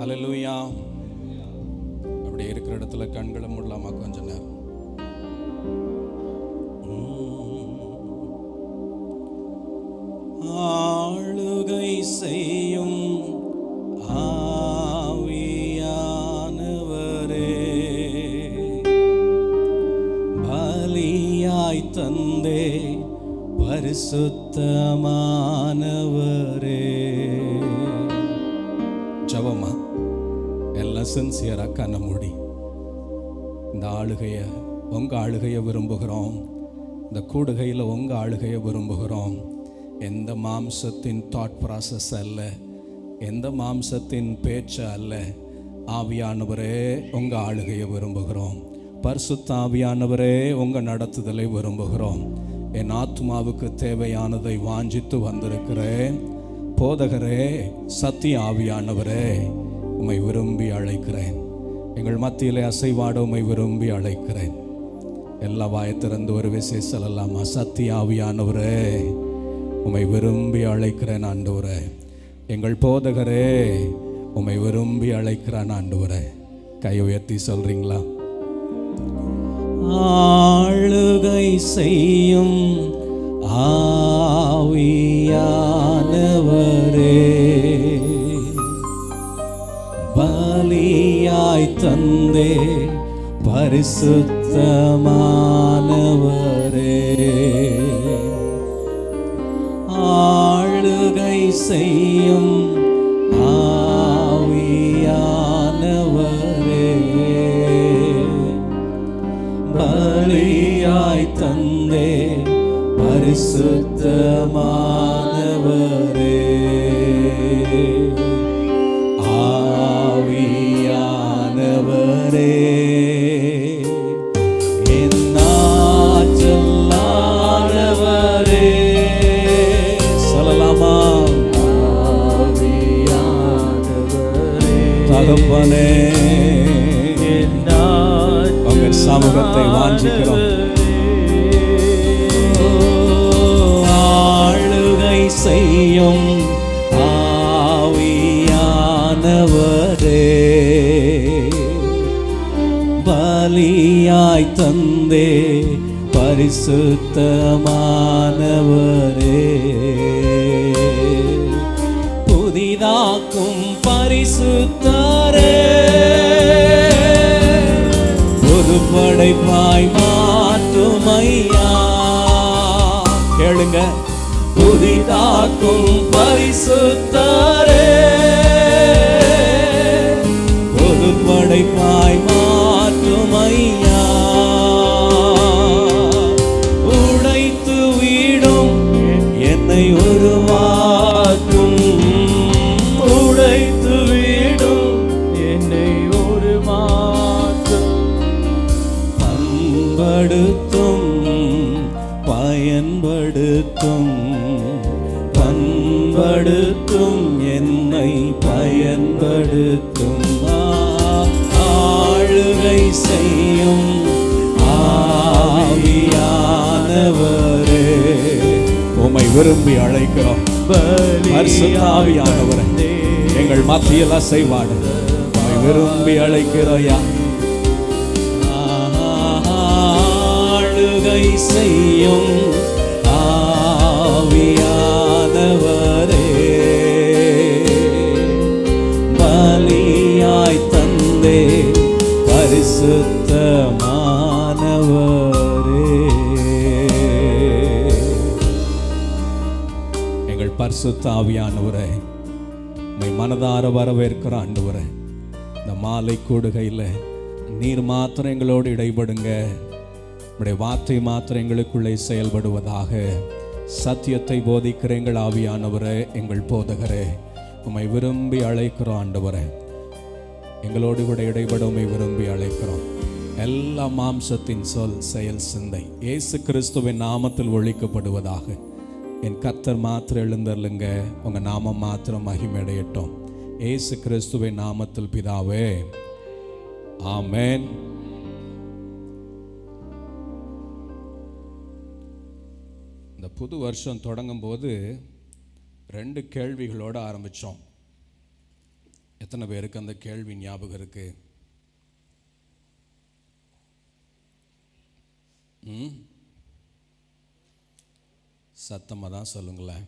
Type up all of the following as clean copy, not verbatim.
ஹல்லேலூயா. அப்படி இருக்கிற இடத்துல கண்களை மூடலாமா கொஞ்ச நேரம்? ஆளுகை செய்யும் ஆவியானவரே, பலியாய் தந்தே பரிசுத்தமானவரே. ஜபமா எல்லாம் சின்சியரா கண்ண மூடி இந்த ஆளுகையை, உங்க ஆளுகையை விரும்புகிறோம். இந்த கூடுகையில் உங்க ஆளுகையை விரும்புகிறோம். எந்த மாம்சத்தின் தாட் ப்ராசஸ் அல்ல, எந்த மாம்சத்தின் பேச்சு அல்ல. ஆவியானவரே உங்க ஆளுகையை விரும்புகிறோம். பரிசுத்த ஆவியானவரே உங்க நடத்துதலை விரும்புகிறோம். என் ஆத்மாவுக்கு தேவையானதை வாஞ்சித்து வந்திருக்கிறேன். போதகரே, சத்திய ஆவியானவரே, உம்மை விரும்பி அழைக்கிறேன். எங்கள் மத்தியிலே அசைவாட உம்மை விரும்பி அழைக்கிறேன். எல்லா வாயத்திறந்து ஒரு விசேஷம் சொல்லலாமா? சத்திய ஆவியானவரே, உம்மை விரும்பி அழைக்கிறேன் ஆண்டவரே. எங்கள் போதகரே, உம்மை விரும்பி அழைக்கிறான் ஆண்டவரே. கை உயர்த்தி சொல்றீங்களா? ஆளுகை செய்யும் ஆவியானவரே, பலியாய் தந்தே பரிசுத்தமானவரே, ஆளுகை செய்யும் ஆவியானவரே, பலியாய் தந்தே பரிசுத்தமானவரே, ஆவியானவரே, என்னாற்றலானவரே. சொல்லலாமா? தகப்பனே, உங்கள் சமூகத்தை வாஞ்சிக்கிறோம். ஆளுகை செய்யும் ஆவியானவரே, பலியாய் தந்தே பரிசுத்தமானவரே, புதிதாக்கும் பரிசுத்தரே, ஒரு படைப்பாய் மாற்றுமையா. கேளுங்க, புதிதாக்கும் பரிசுத்தரே, ஒரு படைப்பாய் மாற்றுமையா. உடைத்து வீடும் என்னை உருவாக்கும், உடைத்து வீடும் என்னை உருவாக்கும். பண்படுத்தும் பயன்படுத்தும், பண்படுத்தும் என்னை பயன்படுத்தும். ஆளுகை செய்யும் ஆவியானவரே, உம்மை விரும்பி அழைக்கிறோம். பரிசுத்த ஆவியானவரே, எங்கள் மத்தியில் அசைவாடு உம்மை விரும்பி அழைக்கிறோயா. ஆளுகை செய்யும் ஆவியானவரே, பலியாய் தந்தே பரிசுத்தமானவரே. எங்கள் பரிசுத்த ஆவியானவரே, உம்மை மனதார வரவேற்கிற ஆண்டவரே. இந்த மாலை கூடுகையில் நீர் மாத்திரம் எங்களோடு இடைபடுங்க. உம்முடைய வார்த்தை மாத்திரம் எங்களுக்குள்ளே செயல்படுவதாக. சத்தியத்தை போதிக்கிற எங்கள் ஆவியானவரே, எங்கள் போதகரே, உம்மை விரும்பி அழைக்கிறோம் ஆண்டவரே. எங்களோடு கூட இடைபட உம்மை விரும்பி அழைக்கிறோம். எல்லா மாம்சத்தின் சொல், செயல், சிந்தை இயேசு கிறிஸ்துவின் நாமத்தில் ஒழிக்கப்படுவதாக. என் கர்த்தர் மாத்திரம் எழுந்தருளுங்க. உங்கள் நாமம் மாத்திரம் மகிமையடையட்டும். இயேசு கிறிஸ்துவின் நாமத்தில் பிதாவே, ஆமென். இந்த புது வருஷம் தொடங்கும் போது 2 கேள்விகளோடு ஆரம்பித்தோம். எத்தனை பேருக்கு அந்த கேள்வி ஞாபகம் இருக்கு? சத்தமாக தான் சொல்லுங்களேன்.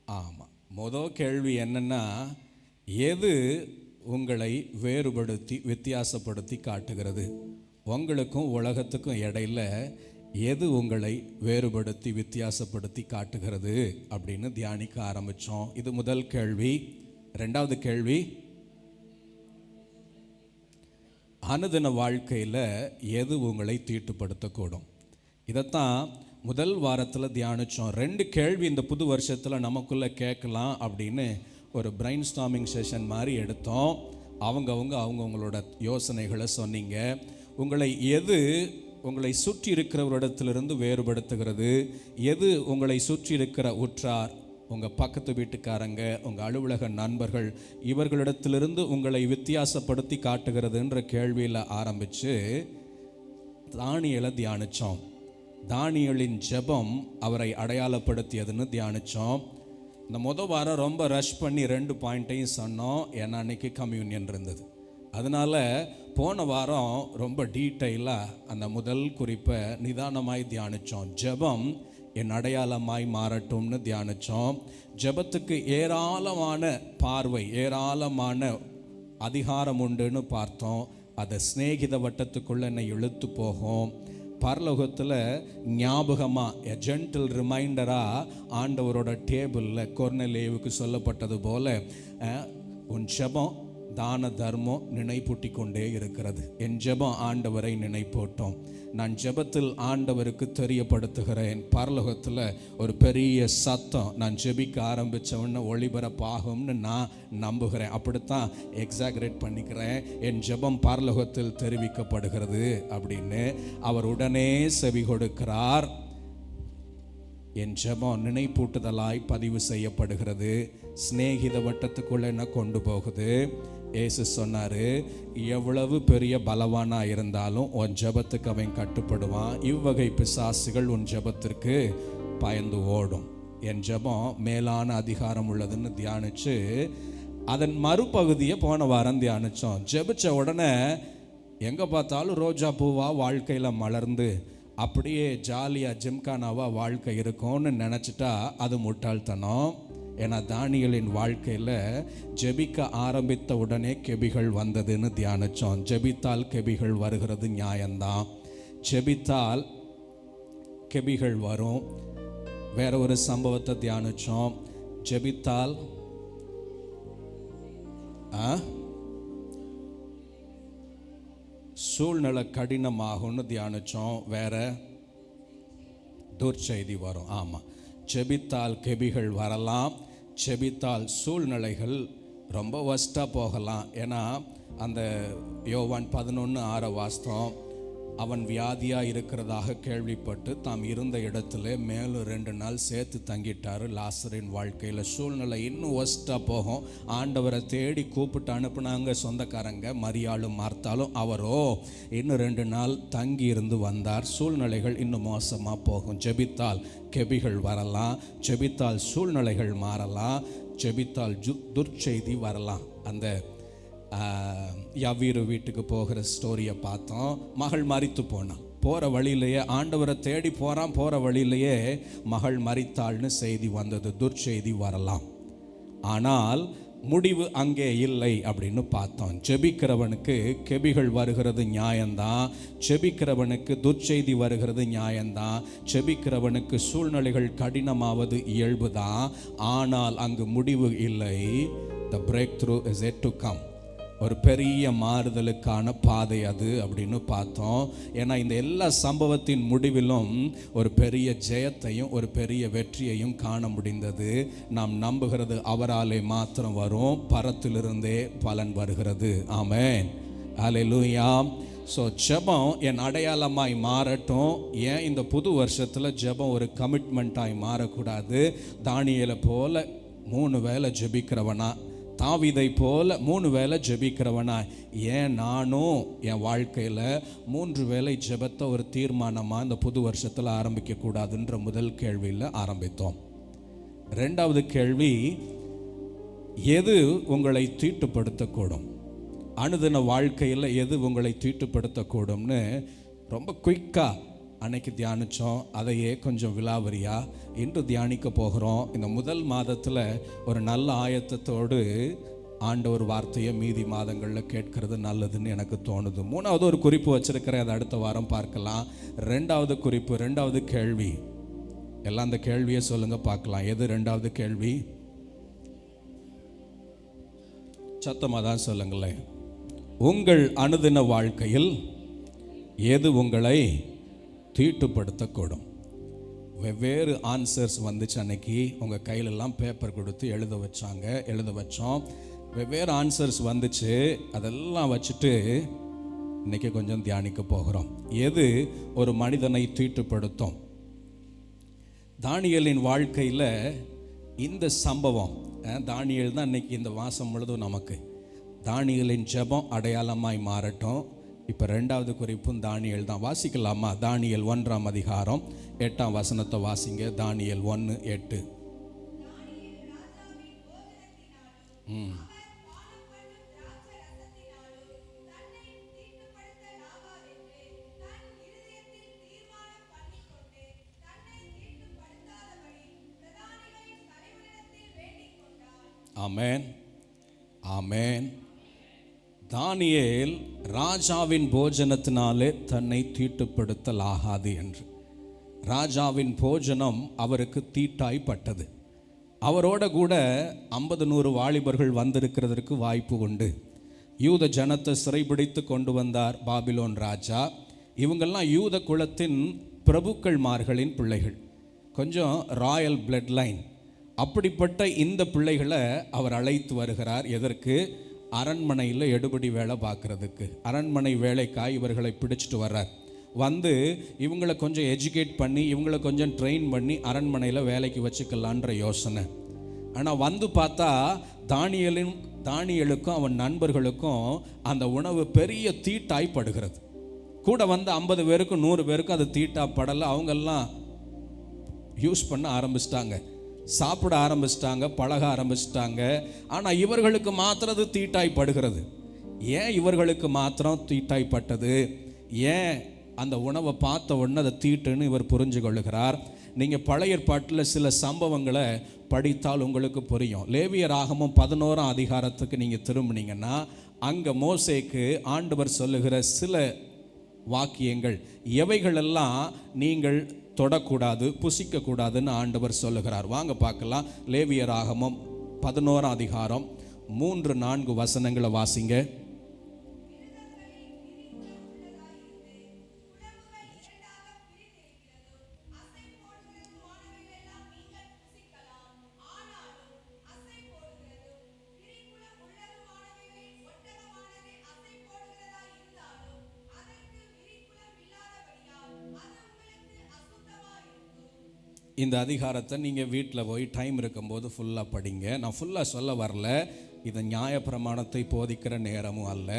ஆமாம், முதல் கேள்வி என்னன்னா, எது உங்களை வேறுபடுத்தி வித்தியாசப்படுத்தி காட்டுகிறது? உங்களுக்கும் உலகத்துக்கும் இடையில எது உங்களை வேறுபடுத்தி வித்தியாசப்படுத்தி காட்டுகிறது அப்படின்னு தியானிக்க ஆரம்பித்தோம். இது முதல் கேள்வி. ரெண்டாவது கேள்வி, அனுதின வாழ்க்கையில் எது உங்களை தீட்டுப்படுத்தக்கூடும்? இதைத்தான் முதல் வாரத்தில் தியானித்தோம். 2 கேள்வி இந்த புது வருஷத்தில் நமக்குள்ளே கேட்கலாம் அப்படின்னு ஒரு பிரைன் ஸ்டார்மிங் செஷன் மாதிரி எடுத்தோம். அவங்கவுங்களோட யோசனைகளை சொன்னீங்க. உங்களை சுற்றி இருக்கிறவரிடத்திலிருந்து வேறுபடுத்துகிறது? எது உங்களை சுற்றி இருக்கிற உற்றார், உங்கள் பக்கத்து வீட்டுக்காரங்க, உங்கள் அலுவலக நண்பர்கள், இவர்களிடத்திலிருந்து உங்களை வித்தியாசப்படுத்தி காட்டுகிறதுன்ற கேள்வியில் ஆரம்பித்து தானியேலை தியானித்தோம். தானியேலின் ஜெபம் அவரை அடையாளப்படுத்தியதுன்னு தியானித்தோம். இந்த முதல் வாரம் ரொம்ப ரஷ் பண்ணி 2 பாயிண்ட்டையும் சொன்னோம். ஏன்னா அன்றைக்கி கம்யூனியன் இருந்தது. அதனால் போன வாரம் ரொம்ப டீட்டெயிலாக அந்த முதல் குறிப்பை நிதானமாய் தியானித்தோம். ஜெபம் என் அடையாளமாய் மாறட்டும்னு தியானித்தோம். ஜெபத்துக்கு ஏராளமான பார்வை, ஏராளமான அதிகாரம் உண்டுன்னு பார்த்தோம். அதை சிநேகித வட்டத்துக்குள்ளே என்னை இழுத்து போகும். பரலோகத்தில் ஞாபகமாக ஜென்டில் ரிமைண்டராக ஆண்டவரோட டேபிளில் கொர்நேலியுவுக்கு சொல்லப்பட்டது போல உன் ஜெபம் தான தர்மம் நினைப்பூட்டி கொண்டே இருக்கிறது. என் ஜெபம் ஆண்டவரை நினைப்பூட்டும். நான் ஜெபத்தில் ஆண்டவருக்கு தெரியப்படுத்துகிறேன். பரலோகத்தில் ஒரு பெரிய சத்தம் நான் ஜெபிக்க ஆரம்பித்தவொன்னே ஒளிபரப்பாகும்னு நான் நம்புகிறேன். அப்படித்தான் எக்ஸாகரேட் பண்ணிக்கிறேன். என் ஜெபம் பரலோகத்தில் தெரிவிக்கப்படுகிறது அப்படின்னு. அவர் உடனே செவி கொடுக்கிறார். என் ஜெபம் நினைப்பூட்டுதலாய் பதிவு செய்யப்படுகிறது. சிநேகித வட்டத்துக்குள்ளே என்ன கொண்டு போகுது. ஏசு சொன்னார், எவ்வளவு பெரிய பலவானாக இருந்தாலும் உன் ஜெபத்துக்கு அவன் கட்டுப்படுவான். இவ்வகை பிசாசுகள் உன் ஜெபத்திற்கு பயந்து ஓடும். என் ஜெபம் மேலான அதிகாரம் உள்ளதுன்னு தியானித்து அதன் மறுபகுதியை போன வாரம் தியானித்தோம். ஜெபிச்ச உடனே எங்கே பார்த்தாலும் ரோஜா பூவாக வாழ்க்கையில் மலர்ந்து அப்படியே ஜாலியாக ஜிம்கானாவாக வாழ்க்கை இருக்கும்னு நினச்சிட்டா அது முட்டாள்தனம். ஏன்னா தானியேலின் வாழ்க்கையில் ஜெபிக்க ஆரம்பித்த உடனே கெபிகள் வந்ததுன்னு தியானித்தோம். ஜெபித்தால் கெபிகள் வருகிறது நியாயம்தான். ஜெபித்தால் கெபிகள் வரும். வேற ஒரு சம்பவத்தை தியானித்தோம். ஜெபித்தால் சூழ்நிலை கடினமாகும்னு தியானித்தோம். வேற துர்ச்செய்தி வரும். ஆமாம், ஜெபித்தால் கெபிகள் வரலாம். ஜெபித்தால் சூழ்நிலைகள் ரொம்ப வஸ்ட்டாக போகலாம். ஏன்னா அந்த யோவான் 11:6 வாஸ்தவம், அவன் வியாதியாக இருக்கிறதாக கேள்விப்பட்டு தாம் இருந்த இடத்துல மேலும் 2 நாள் சேர்த்து தங்கிட்டார். லாசரின் வாழ்க்கையில் சூழ்நிலை இன்னும் ஒஸ்ட்டாக போகும். ஆண்டவரை தேடி கூப்பிட்டு அனுப்புனாங்க சொந்தக்காரங்க மரியாளும் மார்த்தாலும். அவரோ இன்னும் 2 நாள் தங்கி இருந்து வந்தார். சூழ்நிலைகள் இன்னும் மோசமாக போகும். ஜெபித்தால் கெபிகள் வரலாம். ஜெபித்தால் சூழ்நிலைகள் மாறலாம். ஜெபித்தால் துர்ச்செய்தி வரலாம். அந்த யவீரு வீட்டுக்கு போகிற ஸ்டோரியை பார்த்தோம். மகள் மரித்து போனாள். போகிற வழியிலேயே ஆண்டவரை தேடி போகிற வழியிலேயே மகள் மரித்தாள்னு செய்தி வந்தது. துர்ச்செய்தி வரலாம். ஆனால் முடிவு அங்கே இல்லை அப்படின்னு பார்த்தோம். ஜெபிக்கிறவனுக்கு கெபிகள் வருகிறது நியாயம்தான். ஜெபிக்கிறவனுக்கு துர்ச்செய்தி வருகிறது நியாயம்தான். ஜெபிக்கிறவனுக்கு சூழ்நிலைகள் கடினமாவது இயல்பு தான். ஆனால் அங்கு முடிவு இல்லை. The breakthrough is yet to come. ஒரு பெரிய மாறுதலுக்கான பாதை அது அப்படின்னு பார்த்தோம். ஏன்னா இந்த எல்லா சம்பவத்தின் முடிவிலும் ஒரு பெரிய ஜெயத்தையும் ஒரு பெரிய வெற்றியையும் காண முடிந்தது. நாம் நம்புகிறது அவராலே மாத்திரம் வரும். பரத்திலிருந்தே பலன் வருகிறது. ஆமென், ஹல்லேலூயா. ஸோ ஜெபம் என் அடையாளமாய் மாறட்டும். ஏன் இந்த புது வருஷத்தில் ஜெபம் ஒரு கமிட்மெண்ட்டாய் மாறக்கூடாது? தானியேலை போல 3 வேளை ஜெபிக்கிறவனா தாவீதை போல 3 வேளை ஜெபிக்கிறவனா ஏன் நானும் என் வாழ்க்கையில் 3 வேளை ஜெபத்தை ஒரு தீர்மானமாக இந்த புது வருஷத்தில் ஆரம்பிக்க கூடாதுன்ற முதல் கேள்வியில் ஆரம்பித்தோம். 2வது கேள்வி, எது உங்களை தீட்டுப்படுத்தக்கூடும்? அனுதின வாழ்க்கையில் எது உங்களை தீட்டுப்படுத்தக்கூடும்னு ரொம்ப குயிக்காக அன்னைக்கு தியானித்தோம். அதையே கொஞ்சம் விலாவரியா இன்று தியானிக்க போகிறோம். இந்த முதல் மாதத்தில் ஒரு நல்ல ஆயத்தத்தோடு ஆண்டவர் வார்த்தையை மீதி மாதங்களில் கேட்கறது நல்லதுன்னு எனக்கு தோணுது. 3வது ஒரு குறிப்பு வச்சிருக்கிறேன், அதை அடுத்த வாரம் பார்க்கலாம். 2வது குறிப்பு, 2வது கேள்வி, எல்லாம் அந்த கேள்வியை சொல்லுங்க பார்க்கலாம். எது 2வது கேள்வி? சத்தமாக தான் சொல்லுங்களேன். உங்கள் அனுதின வாழ்க்கையில் எது உங்களை தீட்டுப்படுத்தக்கூடும்? வெவ்வேறு ஆன்சர்ஸ் வந்துச்சு. அன்னைக்கு உங்கள் கையிலெல்லாம் பேப்பர் கொடுத்து எழுத வச்சோம். வெவ்வேறு ஆன்சர்ஸ் வந்துச்சு. அதெல்லாம் வச்சுட்டு இன்னைக்கு கொஞ்சம் தியானிக்க போகிறோம். எது ஒரு மனிதனை தீட்டுப்படுத்தும்? தானியேலின் வாழ்க்கையில் இந்த சம்பவம், தானியேல் தான் இன்னைக்கு இந்த வாசம் முழுதும் நமக்கு. தானியேலின் ஜெபம் அடையாளமாய் மாறட்டும். இப்போ 2வது குறிப்பும் தானியேல் தான். வாசிக்கலாமா? தானியேல் 1ஆம் அதிகாரம் 8ஆம் வசனத்தை வாசிங்க. தானியேல் 1:8. ஆமென், ஆமென். தானியேல் ராஜாவின் போஜனத்தினாலே தன்னை தீட்டுப்படுத்தலாகாது என்று. ராஜாவின் போஜனம் அவருக்கு தீட்டாய்ப்பட்டது. அவரோட கூட 50-100 வாலிபர்கள் வந்திருக்கிறதற்கு வாய்ப்பு உண்டு. யூத ஜனத்தை சிறைபிடித்து கொண்டு வந்தார் பாபிலோன் ராஜா. இவங்கெல்லாம் யூத குலத்தின் பிரபுக்கள்மார்களின் பிள்ளைகள், கொஞ்சம் ராயல் பிளட் லைன். அப்படிப்பட்ட இந்த பிள்ளைகளை அவர் அழைத்து வருகிறார். எதற்கு? அரண்மனையில் எடுபடி வேலை பார்க்குறதுக்கு. அரண்மனை வேலைக்காய் இவர்களை பிடிச்சிட்டு வர்றார். வந்து இவங்களை கொஞ்சம் எஜுகேட் பண்ணி, இவங்களை கொஞ்சம் ட்ரெயின் பண்ணி அரண்மனையில் வேலைக்கு வச்சுக்கலான்ற யோசனை. ஆனால் வந்து பார்த்தா தானியேலுக்கும் அவன் நண்பர்களுக்கும் அந்த உணவு பெரிய தீட்டாய்ப்படுகிறது. கூட வந்து 50 பேருக்கும் 100 பேருக்கும் அது தீட்டாப்படலை. அவங்கெல்லாம் யூஸ் பண்ண ஆரம்பிச்சிட்டாங்க, சாப்பிட ஆரம்பிச்சிட்டாங்க, பழக ஆரம்பிச்சிட்டாங்க. ஆனால் இவர்களுக்கு மாத்திரம் அது தீட்டாய்ப்படுகிறது. ஏன் இவர்களுக்கு மாத்திரம் தீட்டாய்ப்பட்டது? ஏன் அந்த உணவை பார்த்த உடனே அதை தீட்டுன்னு இவர் புரிஞ்சு கொள்ளுகிறார். நீங்கள் பழைய ஏற்பாட்டில் சில சம்பவங்களை படித்தால் உங்களுக்கு புரியும். லேவியராகமம் 11ஆம் அதிகாரத்துக்கு நீங்கள் திரும்பினீங்கன்னா அங்கே மோசேக்கு ஆண்டவர் சொல்லுகிற சில வாக்கியங்கள், எவைகளெல்லாம் நீங்கள் தொடக்கூடாது, புசிக்கக்கூடாதுன்னு ஆண்டவர் சொல்லுகிறார். வாங்க பார்க்கலாம். லேவியராகமம் 11ஆம் அதிகாரம் 3-4 வசனங்களை வாசிங்க. இந்த அதிகாரத்தை நீங்கள் வீட்டில் போய் டைம் இருக்கும்போது ஃபுல்லாக படிங்க. நான் ஃபுல்லாக சொல்ல வரல, இது நியாயப்பிரமாணத்தை போதிக்கிற நேரமும் அல்ல.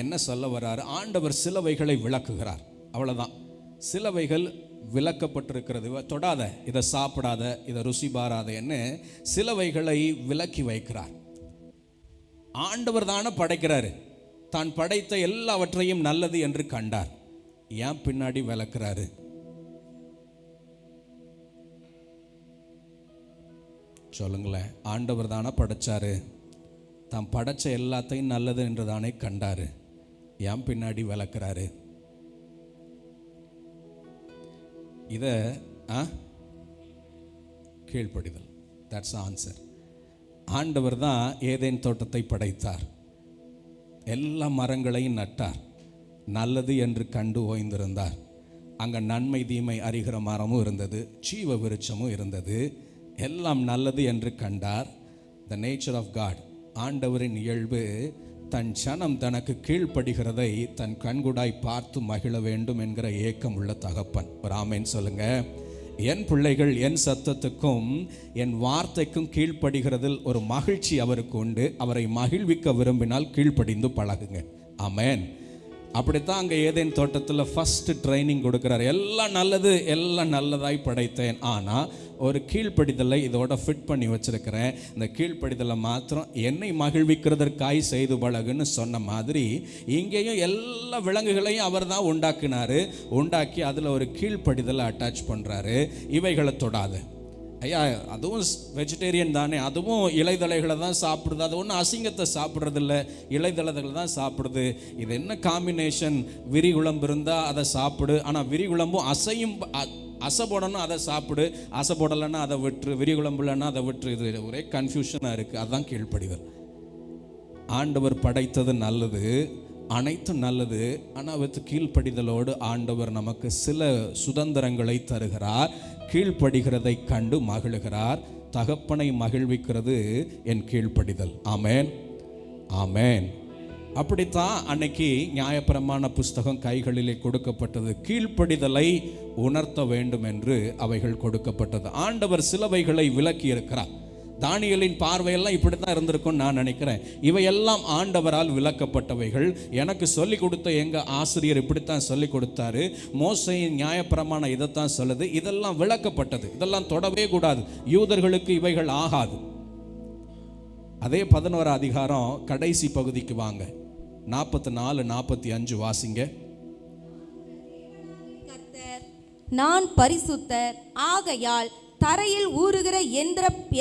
என்ன சொல்ல வர்றாரு? ஆண்டவர் சிலவைகளை விளக்குகிறார், அவ்வளோதான். சிலவைகள் விளக்கப்பட்டிருக்கிறது, தொடாத, இதை சாப்பிடாத, இதை ருசி பாராதன்னு சிலவைகளை விலக்கி வைக்கிறார். ஆண்டவர் தானே படைக்கிறாரு, தான் படைத்த எல்லாவற்றையும் நல்லது என்று கண்டார். ஏன் பின்னாடி விளக்குறாரு? சொல்லுங்களேன். ஆண்டவர் தானே படைச்சாரு, தான் படைச்ச எல்லாத்தையும் நல்லது என்று தானே கண்டாரு. ஏன் பின்னாடி விளக்குறாரு? இதை கீழ்ப்படிதல், தட்ஸ் ஆன்சர். ஆண்டவர் தான் ஏதேன் தோட்டத்தை படைத்தார், எல்லா மரங்களையும் நட்டார், நல்லது என்று கண்டு ஓய்ந்திருந்தார். அங்கே நன்மை தீமை அறிகிற மரமும் இருந்தது, ஜீவ விருட்சமும் இருந்தது. எல்லாம் நல்லது என்று கண்டார். த நேச்சர் ஆஃப் காட், ஆண்டவரின் இயல்பு தன் ஜனம் தனக்கு கீழ்ப்படுகிறதை தன் கண்கூடாய் பார்த்து மகிழ வேண்டும் என்கிற ஏக்கம் உள்ள தகப்பன். ஒரு ஆமேன் சொல்லுங்க. என் பிள்ளைகள் என் சத்தத்துக்கும் என் வார்த்தைக்கும் கீழ்ப்படுகிறதில் ஒரு மகிழ்ச்சி அவருக்கு உண்டு. அவரை மகிழ்விக்க விரும்பினால் கீழ்ப்படிந்து பழகுங்க. ஆமென். அப்படித்தான் அங்கே ஏதேன் தோட்டத்தில் ஃபஸ்ட்டு ட்ரைனிங் கொடுக்குறாரு. எல்லாம் நல்லது, எல்லாம் நல்லதாய் படைத்தேன், ஆனால் ஒரு கீழ்ப்படிதலை இதோட ஃபிட் பண்ணி வச்சுருக்கிறேன். இந்த கீழ்ப்படிதலை மாத்திரம் என்னை மகிழ்விக்கிறதற்காய் செய்து பழகுன்னு சொன்ன மாதிரி இங்கேயும் எல்லா விலங்குகளையும் அவர் தான் உண்டாக்கி அதில் ஒரு கீழ்ப்படிதலை அட்டாச் பண்ணுறாரு. இவைகளை தொடாது. ஐயா, அதுவும் வெஜிடேரியன் தானே, அதுவும் இலைதழைகளை தான் சாப்பிடுது, அது ஒன்றும் அசிங்கத்தை சாப்பிட்றதில்ல, இலைதழைகளை தான் சாப்பிடுது. இது என்ன காம்பினேஷன்? விரிகுழம்பு இருந்தால் அதை சாப்பிடு, ஆனால் விரிகுழம்பும் அசை போடணும் அதை சாப்பிடு, அசை போடலைன்னா அதை விட்டுரு, விரிகுழம்பு இல்லைன்னா அதை விட்டுரு. இது ஒரே கன்ஃபியூஷனாக இருக்குது. அதுதான் கீழ்ப்படிதல். ஆண்டவர் படைத்தது நல்லது, அனைத்தும் நல்லது, ஆனால் வித் கீழ்ப்படிதலோடு ஆண்டவர் நமக்கு சில சுதந்திரங்களை தருகிறார். கீழ்ப்படுகிறதை கண்டு மகிழுகிறார். தகப்பனை மகிழ்விக்கிறது என் கீழ்ப்படிதல். ஆமேன், ஆமேன். அப்படித்தான் அன்னைக்கு நியாயப்பிரமாண புஸ்தகம் கைகளிலே கொடுக்கப்பட்டது. கீழ்ப்படிதலை உணர்த்த வேண்டும் என்று அவைகள் கொடுக்கப்பட்டது. ஆண்டவர் சிலவைகளை விலக்கி இருக்கிறார். தானியேலின் பார்வையெல்லாம் இப்படி தான் இருந்திருக்கும் நான் நினைக்கிறேன். இவையெல்லாம் ஆண்டவரால் விளக்கப்பட்டவைகள். எனக்கு சொல்லிக் கொடுத்த எங்கள் ஆசிரியர் இப்படித்தான் சொல்லிக் கொடுத்தாரு. மோசையின் நியாயப்பிரமாணம் இதைத்தான் சொல்லுது. இதெல்லாம் விளக்கப்பட்டது. இதெல்லாம் தொடவே கூடாது, யூதர்களுக்கு இவைகள் ஆகாது. அதே 11 அதிகாரம் கடைசி பகுதிக்கு வாங்க. 44, 45 வாசிங்க. நான் பரிசுத்தர் ஆகையால் தரையில் ஊறுகிற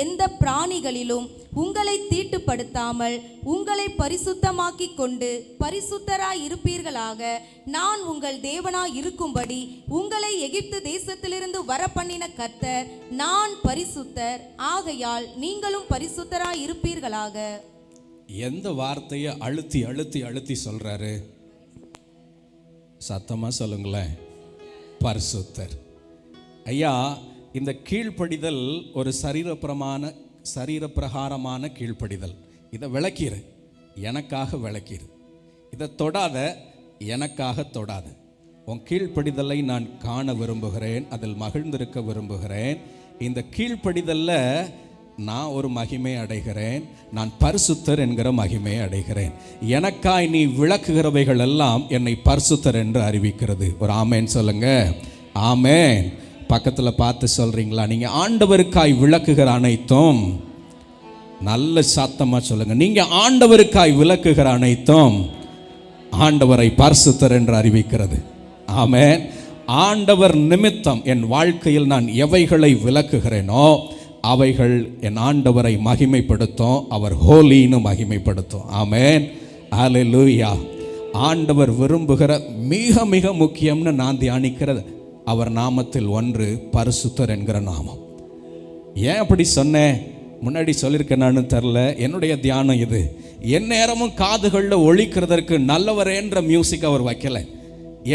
எந்த பிராணிகளிலும் உங்களை தீட்டுப்படுத்தாமல் உங்களை பரிசுத்தமாக்கி கொண்டு பரிசுத்தராய் இருப்பீர்களாக நான் உங்கள் தேவனாய் இருக்கும்படி உங்களை எகிப்து தேசத்திலிருந்து வரப்பண்ணின கர்த்தர் நான் பரிசுத்தர் ஆகையால் நீங்களும் பரிசுத்தராய் இருப்பீர்களாக. எந்த வார்த்தையை அழுத்தி அழுத்தி அழுத்தி சொல்றாரு? சத்தமா சொல்லுங்களேன். பரிசுத்தர். ஐயா, இந்த கீழ்ப்படிதல் ஒரு சரீரப்பிரகாரமான கீழ்ப்படிதல். இதை விளக்கிடு, எனக்காக விளக்கிடு. இதை தொடாத, எனக்காக தொடாத. உன் கீழ்ப்படிதலை நான் காண விரும்புகிறேன், அதில் மகிழ்ந்திருக்க விரும்புகிறேன். இந்த கீழ்ப்படிதல்ல நான் ஒரு மகிமை அடைகிறேன். நான் பரிசுத்தர் என்கிற மகிமையை அடைகிறேன். எனக்காய் நீ விளக்குகிறவைகள் எல்லாம் என்னை பரிசுத்தர் என்று அறிவிக்கிறது. ஒரு ஆமேன் சொல்லுங்க. ஆமேன். பக்கத்தில் பார்த்து சொல்றீங்களா? நீங்க ஆண்டவருக்காய் விளக்குகிற அனைத்தும், நல்ல சத்தமாக சொல்லுங்க, நீங்க ஆண்டவருக்காய் விளக்குகிற அனைத்தும் ஆண்டவரை பரிசுத்தர் என்று அறிவிக்கிறது. ஆமென். ஆண்டவர் நிமித்தம் என் வாழ்க்கையில் நான் எவைகளை விளக்குகிறேனோ அவைகள் என் ஆண்டவரை மகிமைப்படுத்தும். அவர் ஹோலின்னு மகிமைப்படுத்தும். ஆமென், ஹல்லேலூயா. ஆண்டவர் விரும்புகிற மிக மிக முக்கியம்னு நான் தியானிக்கிறது அவர் நாமத்தில் ஒன்று பரிசுத்தர் என்கிற நாமம். ஏன் அப்படி சொன்னேன்? முன்னாடி சொல்லியிருக்கேன்னு தெரில. என்னுடைய தியானம் இது. என் நேரமும் காதுகளில் ஒழிக்கிறதற்கு நல்லவரே என்ற மியூசிக் அவர் வைக்கலை.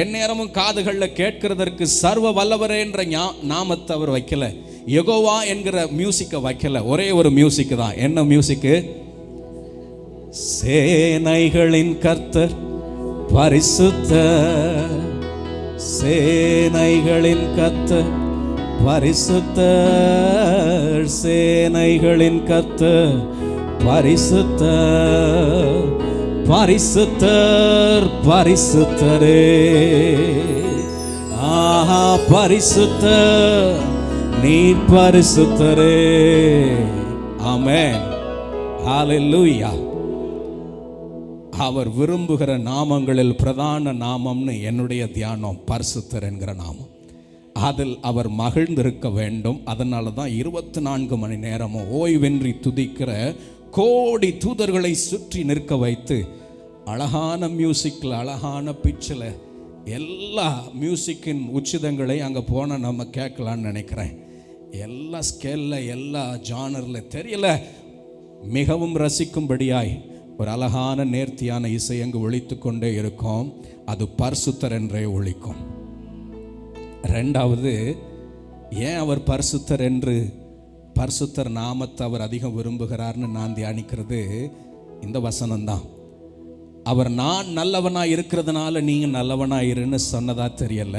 என் நேரமும் காதுகளில் கேட்கிறதற்கு சர்வ வல்லவரே என்ற நாமத்தை அவர் வைக்கலை. யெகோவா என்கிற மியூசிக்கை வைக்கலை. ஒரே ஒரு மியூசிக் தான். என்ன மியூசிக்கு? சேனைகளின் கர்த்தர் பரிசுத்தர், சேனைகளின் கர்த்தர் பரிசுத்தர், சேனைகளின் கர்த்தர் பரிசுத்தர், பரிசுத்தர் பரிசுத்தரே, ஆஹா பரிசுத்தர் நீ பரிசுத்தரே. ஆமென், ஹல்லேலூயா. அவர் விரும்புகிற நாமங்களில் பிரதான நாமம்னு என்னுடைய தியானம் பரிசுத்தர் என்கிற நாமம். அதில் அவர் மகிழ்ந்திருக்க வேண்டும். அதனால தான் 24 மணி நேரமும் ஓய்வின்றி துதிக்கிற கோடி தூதர்களை சுற்றி நிற்க வைத்து அழகான மியூசிக்கில், அழகான பிச்சில், எல்லா மியூசிக்கின் உச்சிதங்களை அங்கே போனால் நம்ம கேட்கலான்னு நினைக்கிறேன். எல்லா ஸ்கேலில், எல்லா ஜானரில் தெரியல, மிகவும் ரசிக்கும்படியாய் ஒரு அழகான நேர்த்தியான இசை அங்கு ஒலித்து கொண்டே இருக்கும். அது பரிசுத்தர் என்றே ஒலிக்கும். ரெண்டாவது, ஏன் அவர் பரிசுத்தர் என்று, பரிசுத்தர் நாமத்தை அவர் அதிகம் விரும்புகிறார்னு நான் தியானிக்கிறது இந்த வசனம்தான். அவர் நான் நல்லவனாக இருக்கிறதுனால நீங்கள் நல்லவனாக இருன்னு சொன்னதா தெரியல.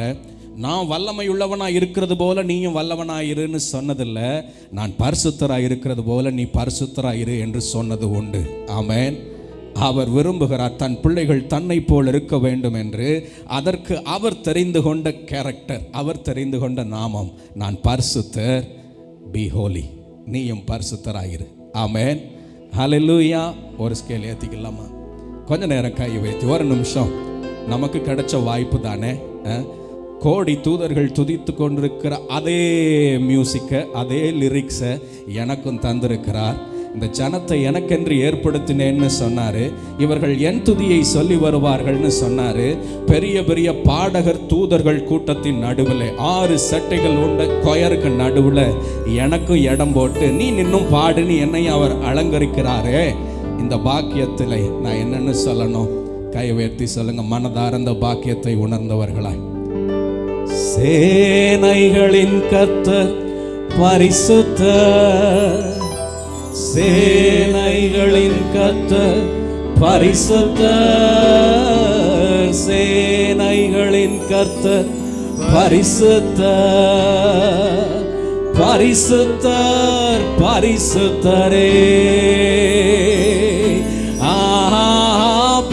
நான் வல்லமையுள்ளவனாக இருக்கிறது போல நீயும் வல்லவனாக இருன்னு சொன்னதில்ல, நான் பரிசுத்தராக இருக்கிறது போல நீ பரிசுத்தராக இரு என்று சொன்னது உண்டு. ஆமென். அவர் விரும்புகிறார் தன் பிள்ளைகள் தன்னை போல் இருக்க வேண்டும் என்று. அதற்கு அவர் தெரிந்து கொண்ட கேரக்டர், அவர் தெரிந்து கொண்ட நாமம், நான் பரிசுத்தர், பி ஹோலி, நீயும் பரிசுத்தராயிரு. ஆமென். ஹல்லேலூயா. ஒரு ஸ்கேல் ஏற்றிக்கலாமா? கொஞ்ச நேரம் கை வைத்து ஒரு நிமிஷம். நமக்கு கிடைச்ச வாய்ப்பு தானே. கோடி தூதர்கள் துதித்து கொண்டிருக்கிற அதே மியூசிக்கை, அதே லிரிக்ஸை எனக்கும் தந்திருக்கிறார். இந்த ஜனத்தை எனக்கென்று ஏற்படுத்தினேன்னு சொன்னார். இவர்கள் என் துதியை சொல்லி வருவார்கள்னு சொன்னார். பெரிய பெரிய பாடகர் தூதர்கள் கூட்டத்தின் நடுவில் 6 சட்டைகள் உண்ட கொயருக்கு நடுவில் எனக்கும் இடம் போட்டு நீ இன்னும் பாடுன்னு என்னையும் அவர் அலங்கரிக்கிறாரே. இந்த பாக்கியத்தில் நான் என்னன்னு சொல்லணும்? கை உயர்த்தி சொல்லுங்க. மனதார இந்த பாக்கியத்தை உணர்ந்தவர்களாய், சேனைகளின் கர்த்தர் பரிசுத்தர், சேனைகளின் கர்த்தர் பரிசுத்தர், சேனைகளின் கர்த்தர் பரிசுத்தர், பரிசுத்தர் பரிசுத்தரே,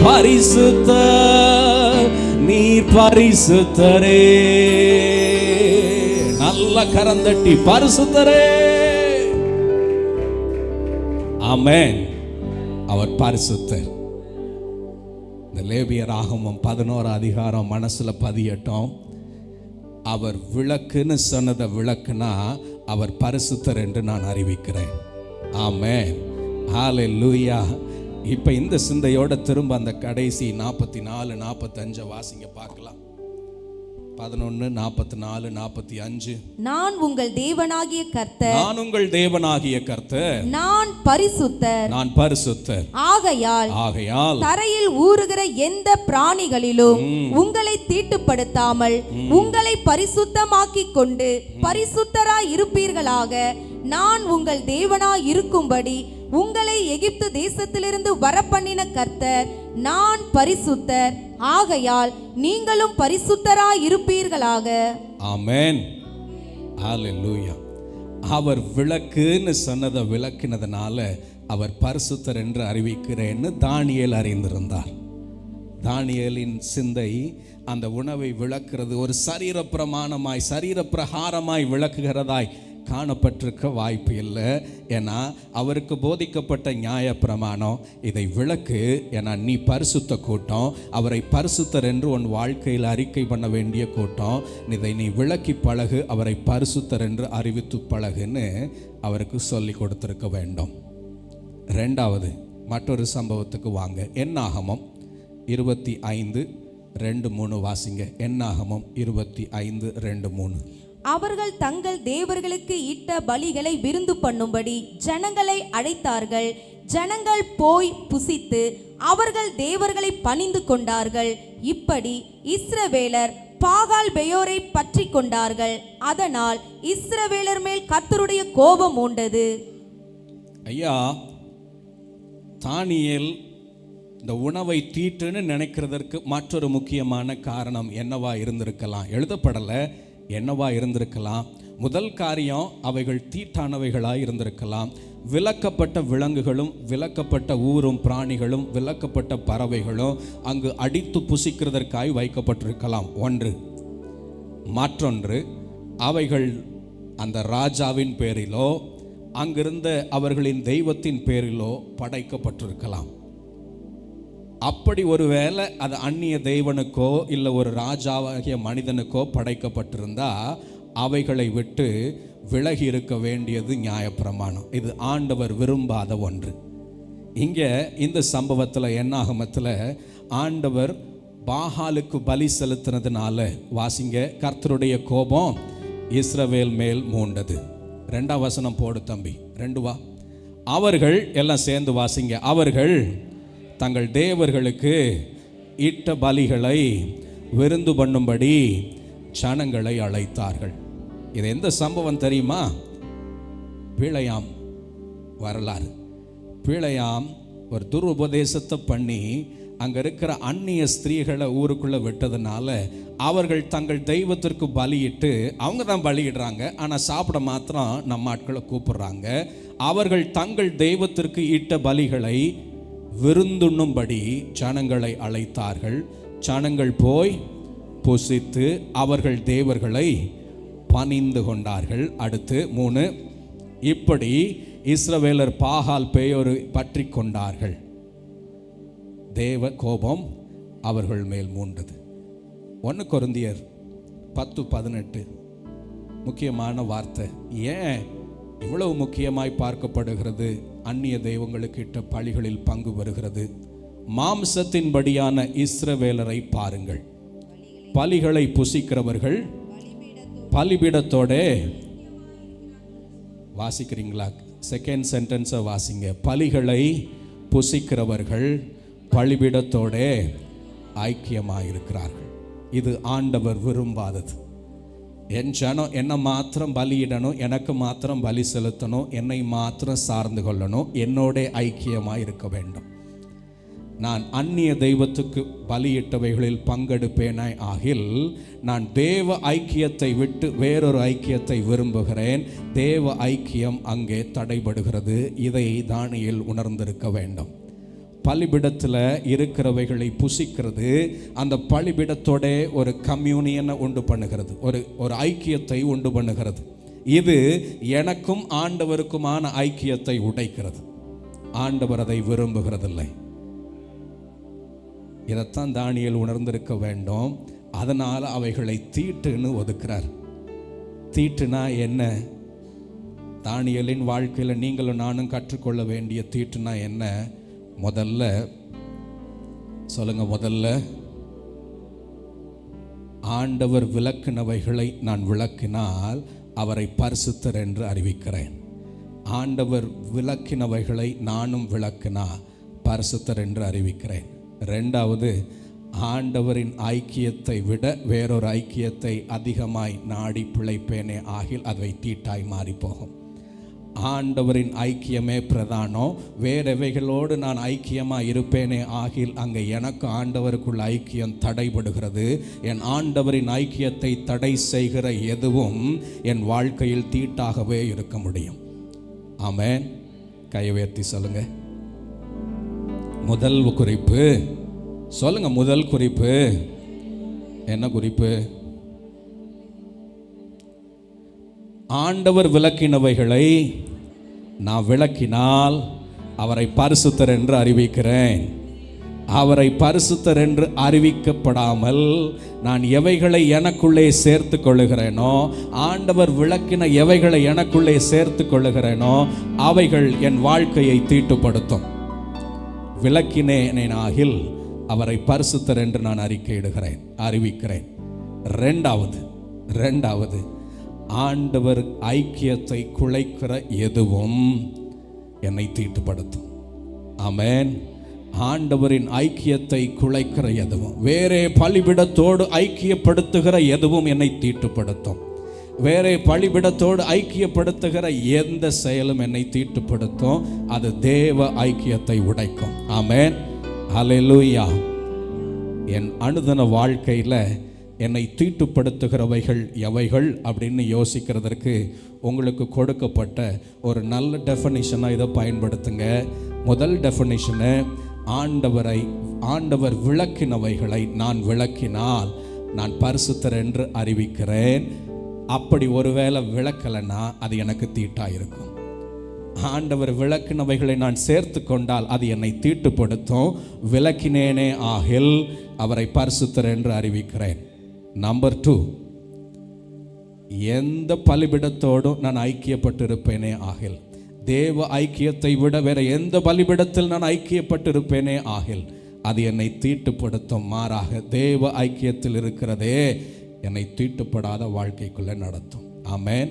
பரிசுத்தர் நீர் பரிசுத்தரே. நல்ல கரந்தட்டி பரிசுத்தரே. ஆமென். அவர் பரிசுத்தர். இந்த லேவியராகமம் 11 அதிகாரம் மனசுல பதியட்டும். அவர் விளக்குன்னு சொன்னதை விளக்குனா அவர் பரிசுத்தர் என்று நான் அறிவிக்கிறேன். ஆமென். ஹல்லேலூயா. இப்போ இந்த சிந்தையோட திரும்ப அந்த கடைசி 44 45 வாசிங்க பார்க்கலாம். 11 44 45. நான் உங்கள் தேவனாகிய கர்த்தர், நான் உங்கள் தேவனாகிய கர்த்தர், நான் பரிசுத்தர், நான் பரிசுத்தர், ஆகையால் தரையில் ஊறுகிற எந்த பிராணிகளிலும் உங்களை தீட்டுப்படுத்தாமல் உங்களை பரிசுத்தமாக்கிக் கொண்டு பரிசுத்தராய் இருப்பீர்களாக நான் உங்கள் தேவனாய் இருக்கும்படி உங்களை எகிப்து தேசத்திலிருந்து வரப்பண்ணின கர்த்தர் நான் பரிசுத்தர், ஆகையால் நீங்களும் பரிசுத்தராய் இருப்பீர்களாக. ஆமென். ஹல்லேலூயா. அவர் விளக்குன்னு சொன்னதை விளக்கினதுனால அவர் பரிசுத்தர் என்று அறிவிக்கிறேன்னு தானியேல் அறிந்திருந்தார். தானியேலின் சிந்தை அந்த உணவை விளக்குறது ஒரு சரீர பிரமாணமாய், சரீர பிரகாரமாய் விளக்குகிறதாய் காணப்பட்டிருக்க வாய்ப்பு இல்லை. ஏன்னா அவருக்கு போதிக்கப்பட்ட நியாய பிரமாணம் இதை விளக்கு. ஏன்னா நீ பரிசுத்த கூட்டம், அவரை பரிசுத்தர் என்று உன் வாழ்க்கையில் அறிக்கை பண்ண வேண்டிய கூட்டம், இதை நீ விளக்கி பழகு, அவரை பரிசுத்தர் என்று அறிவித்து பழகுன்னு அவருக்கு சொல்லி கொடுத்திருக்க வேண்டும். ரெண்டாவது மற்றொரு சம்பவத்துக்கு வாங்க. என்னாகமம் 25:2-3 வாசிங்க. என்னாகமம் 25:2-3. அவர்கள் தங்கள் தேவர்களுக்கு இட்ட பலிகளை விருந்து பண்ணும்படி ஜனங்களை அழைத்தார்கள். ஜனங்கள் போய் புசித்து அவர்கள் தேவர்களை பணிந்து கொண்டார்கள். இப்படி இஸ்ரவேலர் பாகால் பெயோரை பற்றி கொண்டார்கள். அதனால் இஸ்ரவேலர் மேல் கர்த்தருடைய கோபம் உண்டது. ஐயா, தானியேல் இந்த உணவை தீட்டுன்னு நினைக்கிறதற்கு மற்றொரு முக்கியமான காரணம் என்னவா இருந்திருக்கலாம்? எழுதப்படலை, என்னவா இருந்திருக்கலாம்? முதல் காரியம், அவைகள் தீட்டானவைகளாக இருந்திருக்கலாம். விலக்கப்பட்ட விலங்குகளும் விலக்கப்பட்ட ஊரும் பிராணிகளும் விலக்கப்பட்ட பறவைகளும் அங்கு அடித்து புசிக்கிறதற்காய் வைக்கப்பட்டிருக்கலாம். ஒன்று. மற்றொன்று, அவைகள் அந்த ராஜாவின் பேரிலோ அங்கிருந்த அவர்களின் தெய்வத்தின் பேரிலோ படைக்கப்பட்டிருக்கலாம். அப்படி ஒருவேளை அது அந்நிய தெய்வனுக்கோ இல்லை ஒரு ராஜாவாகிய மனிதனுக்கோ படைக்கப்பட்டிருந்தா அவைகளை விட்டு விலகி இருக்க வேண்டியது நியாயப்பிரமாணம். இது ஆண்டவர் விரும்பாத ஒன்று. இங்கே இந்த சம்பவத்தில் என்னாகமத்தில் ஆண்டவர் பாகாலுக்கு பலி செலுத்தினதுனால வாசிங்க, கர்த்தருடைய கோபம் இஸ்ரவேல் மேல் மூண்டது. 2ஆம் வசனம் போடு தம்பி. 2 வா. அவர்கள் எல்லாம் சேர்ந்து வாசிங்க. அவர்கள் தங்கள் தேவர்களுக்கு இட்ட பலிகளை விருந்து பண்ணும்படி ஜனங்களை அழைத்தார்கள். இது எந்த சம்பவம் தெரியுமா? பிழையாம் வரலாறு. பிழையாம் ஒரு துருபதேசத்தை பண்ணி அங்கே இருக்கிற அந்நிய ஸ்திரீகளை ஊருக்குள்ளே விட்டதுனால அவர்கள் தங்கள் தெய்வத்திற்கு பலியிட்டு, அவங்க தான் பலியிடுறாங்க, ஆனால் சாப்பிட மாத்திரம் நம்ம ஆட்களை கூப்பிடுறாங்க. அவர்கள் தங்கள் தெய்வத்திற்கு இட்ட பலிகளை விருந்துண்ணும்படி ஜனங்களை அழைத்தார்கள். ஜனங்கள் போய் புசித்து அவர்கள் தேவர்களை பணிந்து கொண்டார்கள். அடுத்து 3, இப்படி இஸ்ரவேலர் பாகால் பேயோரை பற்றி கொண்டார்கள். தேவ கோபம் அவர்கள் மேல் மூண்டது. 1 கொரிந்தியர் 10:18 முக்கியமான வார்த்தை. ஏன் இவ்வளவு முக்கியமாய் பார்க்கப்படுகிறது? அந்நிய தெய்வங்களுக்கு இட்ட பலிகளில் பங்கு வருகிறது. மாம்சத்தின்படியான இஸ்ரவேலரை பாருங்கள். பலிகளை புசிக்கிறவர்கள் பலிபீடத்தோட, வாசிக்கிறீங்களா? செகண்ட் சென்டென்ஸை வாசிங்க. பலிகளை புசிக்கிறவர்கள் பலிபீடத்தோட ஐக்கியமாயிருக்கிறார்கள். இது ஆண்டவர் விரும்பாதது. என் ஜனம் என்னை மாத்திரம் பலியிடணும், எனக்கு மாத்திரம் பலி செலுத்தணும், என்னை மாத்திரம் சார்ந்து கொள்ளணும், என்னோட ஐக்கியமாக இருக்க வேண்டும். நான் அந்நிய தெய்வத்துக்கு பலியிட்டவைகளில் பங்கெடுப்பேனாய் ஆகில் நான் தேவ ஐக்கியத்தை விட்டு வேறொரு ஐக்கியத்தை விரும்புகிறேன். தேவ ஐக்கியம் அங்கே தடைபடுகிறது. இதை தானியேல் உணர்ந்திருக்க வேண்டும். பலிபிடத்தில் இருக்கிறவைகளை புசிக்கிறது அந்த பலிபிடத்தோட ஒரு கம்யூனியனை உண்டு பண்ணுகிறது, ஒரு ஐக்கியத்தை உண்டு பண்ணுகிறது. இது எனக்கும் ஆண்டவருக்குமான ஐக்கியத்தை உடைக்கிறது. ஆண்டவர் அதை விரும்புகிறதில்லை. இதைத்தான் தானியேல் உணர்ந்திருக்க வேண்டும். அதனால் அவைகளை தீட்டுன்னு ஒதுக்கிறார். தீட்டுனா என்ன? தானியேலின் வாழ்க்கையில் நீங்களும் நானும் கற்றுக்கொள்ள வேண்டிய தீட்டுனா என்ன? முதல்ல சொல்லுங்க, முதல்ல ஆண்டவர் விலக்கினவைகளை நான் விளக்கினால் அவரை பரிசுத்தர் என்று அறிவிக்கிறேன். ஆண்டவர் விலக்கினவைகளை நானும் விளக்கினா பரிசுத்தர் என்று அறிவிக்கிறேன். 2வது, ஆண்டவரின் ஐக்கியத்தை விட வேறொரு ஐக்கியத்தை அதிகமாய் நாடி பிழைப்பேனே ஆகில் அதை தீட்டாய் மாறி போகும். ஆண்டவரின் ஐக்கியமே பிரதானம். வேறவைகளோடு நான் ஐக்கியமாக இருப்பேனே ஆகில் அங்கே எனக்கு ஆண்டவருக்குள்ள ஐக்கியம் தடைபடுகிறது. என் ஆண்டவரின் ஐக்கியத்தை தடை செய்கிற எதுவும் என் வாழ்க்கையில் தீட்டாகவே இருக்க முடியும். ஆமென். கையை உயர்த்தி சொல்லுங்க. முதல் குறிப்பு சொல்லுங்க. முதல் குறிப்பு என்ன குறிப்பு? ஆண்டவர் விளக்கினவைகளை நான் விளக்கினால் அவரை பரிசுத்தர் என்று அறிவிக்கிறேன். அவரை பரிசுத்தர் என்று அறிவிக்கப்படாமல் நான் எவைகளை எனக்குள்ளே சேர்த்து கொள்ளுகிறேனோ, ஆண்டவர் விளக்கின எவைகளை எனக்குள்ளே சேர்த்து கொள்ளுகிறேனோ அவைகள் என் வாழ்க்கையை தீட்டுப்படுத்தும். விளக்கினேனாகில் அவரை பரிசுத்தர் என்று நான் அறிவிக்கிறேன். 2வது, ஆண்டவர் ஐக்கியத்தை குலைக்கிற எதுவும் என்னை தீட்டுப்படுத்தும். ஆமென். ஆண்டவரின் ஐக்கியத்தை குலைக்கிற எதுவும், வேறே பலிபிடத்தோடு ஐக்கியப்படுத்துகிற எதுவும் என்னை தீட்டுப்படுத்தும். வேறே பலிபிடத்தோடு ஐக்கியப்படுத்துகிற எந்த செயலும் என்னை தீட்டுப்படுத்தும். அது தேவ ஐக்கியத்தை உடைக்கும். ஆமென். ஹல்லேலூயா. என் அனுதின வாழ்க்கையில் என்னை தீட்டுப்படுத்துகிறவைகள் எவைகள் அப்படின்னு யோசிக்கிறதற்கு உங்களுக்கு கொடுக்கப்பட்ட ஒரு நல்ல டெஃபனிஷனாக இதை பயன்படுத்துங்க. முதல் டெஃபனிஷனு, ஆண்டவர் விளக்கினவைகளை நான் விளக்கினால் நான் பரிசுத்தர் என்று அறிவிக்கிறேன். அப்படி ஒருவேளை விளக்கலைன்னா அது எனக்கு தீட்டாக இருக்கும். ஆண்டவர் விளக்கினவைகளை நான் சேர்த்து கொண்டால் அது என்னை தீட்டுப்படுத்தும். விளக்கினேனே ஆகில் அவரை பரிசுத்தர் என்று அறிவிக்கிறேன். நம்பர் 2, எந்த பலிபிடத்தோடும் நான் ஐக்கியப்பட்டிருப்பேனே ஆகில், தேவ ஐக்கியத்தை விட வேற எந்த பலிபிடத்தில் நான் ஐக்கியப்பட்டிருப்பேனே ஆகில் அது என்னை தீட்டுப்படுத்தும். மாறாக தேவ ஐக்கியத்தில் இருக்கிறதே என்னை தீட்டுப்படாத வாழ்க்கைக்குள்ளே நடத்தும். ஆமென்.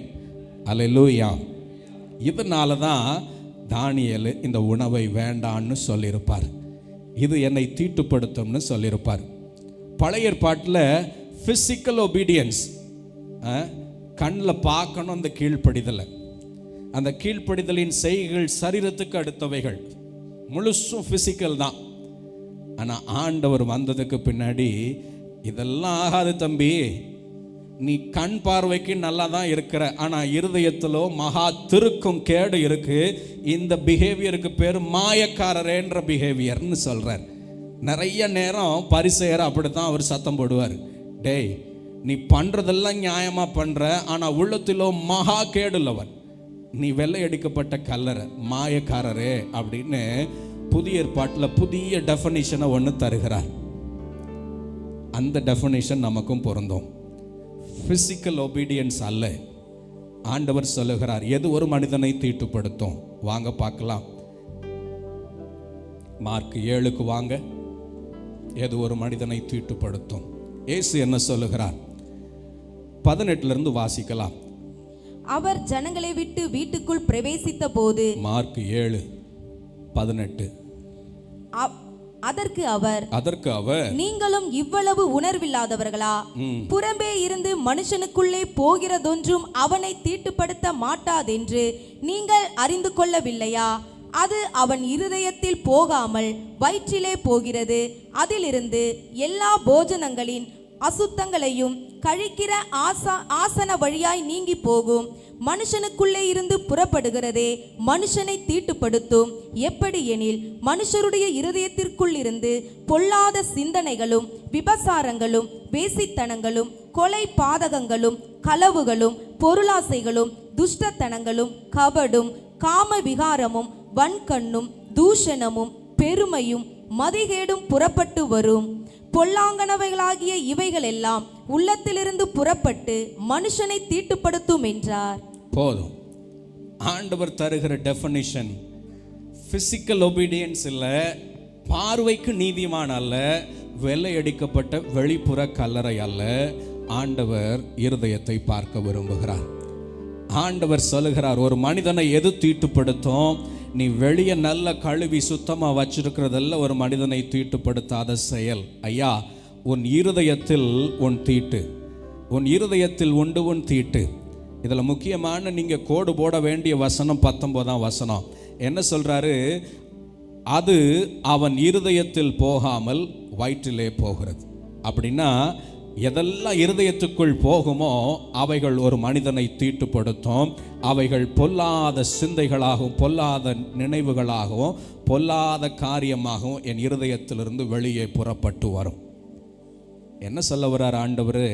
அல்லேலூயா. இதனால தான் தானியேல் இந்த உணவை வேண்டான்னு சொல்லியிருப்பார். இது என்னை தீட்டுப்படுத்தும்னு சொல்லியிருப்பார். பழைய ஏற்பாட்டில் ஃபிசிக்கல் ஒபீடியன்ஸ், கண்ணில் பார்க்கணும் அந்த கீழ்ப்படிதலை. அந்த கீழ்ப்படிதலின் செய்கைகள் சரீரத்துக்கு அடுத்தவைகள், முழுசும் ஃபிசிக்கல் தான். ஆனால் ஆண்டவர் வந்ததுக்கு பின்னாடி இதெல்லாம் ஆகாது தம்பி, நீ கண் பார்வைக்கு நல்லா தான் இருக்கிற, ஆனால் இருதயத்திலோ மகா திருக்கும் கேடு இருக்கு. இந்த பிஹேவியருக்கு பேர் மாயக்காரரேன்ற பிஹேவியர்னு சொல்கிறார். நிறைய நேரம் பரிசேயர் அப்படி தான் அவர் சத்தம் போடுவார், டேய் நீ பண்ணுறதெல்லாம் நியாயமாக பண்ணுற, ஆனால் உள்ளத்திலோ மகா கேடுள்ளவன், நீ வெள்ளையடிக்கப்பட்ட கல்லறை, மாயக்காரரே அப்படின்னு புதிய ஏற்பாட்டில் புதிய டெஃபனிஷனை ஒன்று தருகிறார். அந்த டெஃபனிஷன் நமக்கும் பொருந்தும். ஃபிசிக்கல் ஒபீடியன்ஸ் அல்ல. ஆண்டவர் சொல்லுகிறார் எது ஒரு மனிதனை தீட்டுப்படுத்தும். வாங்க பார்க்கலாம், மார்க் 7க்கு வாங்க. எது ஒரு மனிதனை தீட்டுப்படுத்தும், இயேசு என்ன சொல்லுகிறார்? 18 வாசிக்கலாம். அவர் ஜனங்களை விட்டு வீட்டுக்குள் பிரவேசித்த போது, மார்க் 7:18, அதற்கு அவர் நீங்களும் இவ்வளவு உணர்வில்லாதவர்களா? புறம்பே இருந்து மனுஷனுக்குள்ளே போகிறதொன்றும் அவனை தீட்டுப்படுத்த மாட்டாதென்று நீங்கள் அறிந்து கொள்ளவில்லையா? அது அவன் இருதயத்தில் போகாமல் வயிற்றிலே போகிறது. அதிலிருந்து எல்லா போஜனங்களின் அசுத்தங்களையும் கழிக்கிற ஆசன வழியாய் நீங்கி போகும். மனுஷனுக்குள்ளே இருந்து புறப்படுகிறதே மனுஷனை தீட்டுப்படுத்தும். எப்படி எனில், மனுஷருடைய இருதயத்திற்குள் இருந்து பொல்லாத சிந்தனைகளும் விபசாரங்களும் வேசித்தனங்களும் கொலை பாதகங்களும் களவுகளும் பொருளாசைகளும் துஷ்டத்தனங்களும் கபடும் காம விகாரமும் வன்கண்ணும் தூஷணமும் பெருமையும் மதிகேடும் புறப்பட்டு வரும். பொல்லாங்கனவைகளாகிய இவைகள் எல்லாம் உள்ளத்திலிருந்து புறப்பட்டு மனுஷனை தீட்டுப்படுத்தும் என்றார். போதும். ஆண்டவர் தருகிற டெஃபனிஷன் பிசிக்கல் ஒபீடியன்ஸ் இல்ல, பார்வைக்கு நீதிமான் அல்ல, வெள்ளையடிக்கப்பட்ட வெளிப்புற கல்லறை அல்ல. ஆண்டவர் இருதயத்தை பார்க்க விரும்புகிறார். ஆண்டவர் சொல்லுகிறார், ஒரு மனிதனை எது தீட்டுப்படுத்தும்? நீ வெளியே நல்ல கழுவி சுத்தமாக வச்சிருக்கிறதல்ல ஒரு மனிதனை தீட்டுப்படுத்தாத செயல். ஐயா, உன் இருதயத்தில் உன் தீட்டு, உன் இருதயத்தில் உண்டு உன் தீட்டு. இதில் முக்கியமான நீங்கள் கோடு போட வேண்டிய வசனம் 19ஆம் வசனம் என்ன சொல்கிறாரு? அது அவன் இருதயத்தில் போகாமல் வயிற்றிலே போகிறது. அப்படின்னா எதெல்லாம் இருதயத்துக்குள் போகுமோ அவைகள் ஒரு மனிதனை தீட்டுப்படுத்தும். அவைகள் பொல்லாத சிந்தைகளாகவும் பொல்லாத நினைவுகளாகவும் பொல்லாத காரியமாகவும் என் இருதயத்திலிருந்து வெளியே புறப்பட்டு வரும். என்ன சொல்ல வர்றார் ஆண்டவர்?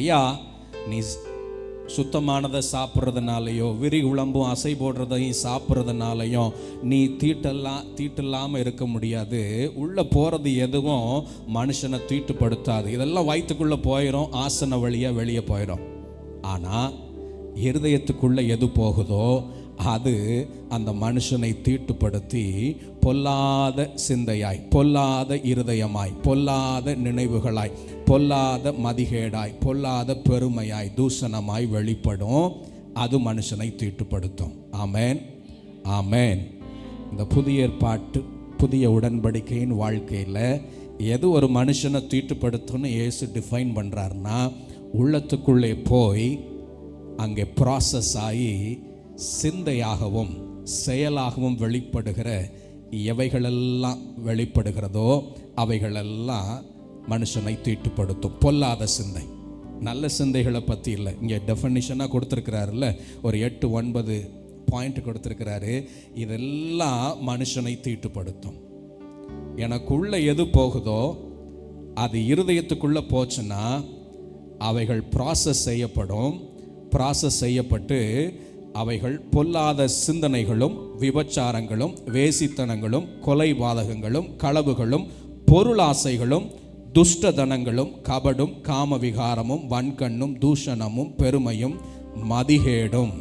ஐயா, நீ சுத்தமானதை சாப்பிட்றதுனாலையோ விரி உளம்பும் அசை போடுறதையும் சாப்பிட்றதுனாலையும் நீ தீட்டில்லாமல் இருக்க முடியாது. உள்ளே போகிறது எதுவும் மனுஷனை தீட்டுப்படுத்தாது. இதெல்லாம் வயிற்றுக்குள்ளே போயிடும், ஆசன வழியாக வெளியே போயிடும். ஆனால் இருதயத்துக்குள்ளே எது போகுதோ அது அந்த மனுஷனை தீட்டுப்படுத்தி பொல்லாத சிந்தையாய், பொல்லாத இருதயமாய், பொல்லாத நினைவுகளாய், பொல்லாத மதிகேடாய், பொல்லாத பெருமையாய், தூஷணமாய் வெளிப்படும். அது மனுஷனை தீட்டுப்படுத்தும். ஆமேன், ஆமேன். இந்த புதிய ஏற்பாட்டு புதிய உடன்படிக்கையின் வாழ்க்கையில் எது ஒரு மனுஷனை தீட்டுப்படுத்தும்னு இயேசு டிஃபைன் பண்ணுறாருன்னா, உள்ளத்துக்குள்ளே போய் அங்கே ப்ராசஸ் ஆகி சிந்தையாகவும் செயலாகவும் வெளிப்படுகிற எவைகளெல்லாம் வெளிப்படுகிறதோ அவைகளெல்லாம் மனுஷனை தீட்டுப்படுத்தும். பொல்லாத சிந்தை, நல்ல சிந்தைகளை பற்றி இல்லை. இங்கே டெஃபனிஷனாக கொடுத்துருக்கிறாருல்ல, ஒரு 8-9 பாயிண்ட் கொடுத்துருக்கிறாரு. இதெல்லாம் மனுஷனை தீட்டுப்படுத்தும். எனக்குள்ள எது போகுதோ அது இருதயத்துக்குள்ளே போச்சுன்னா அவைகள் ப்ராசஸ் செய்யப்படும். ப்ராசஸ் செய்யப்பட்டு அவைகள் பொல்லாத சிந்தனைகளும் விபச்சாரங்களும் வேசித்தனங்களும் கொலைபாதகங்களும் களவுகளும் பொருளாசைகளும் துஷ்டதனங்களும் கபடும் காமவிகாரமும் வன்கண்ணும் தூஷணமும் பெருமையும் மதிகேடும்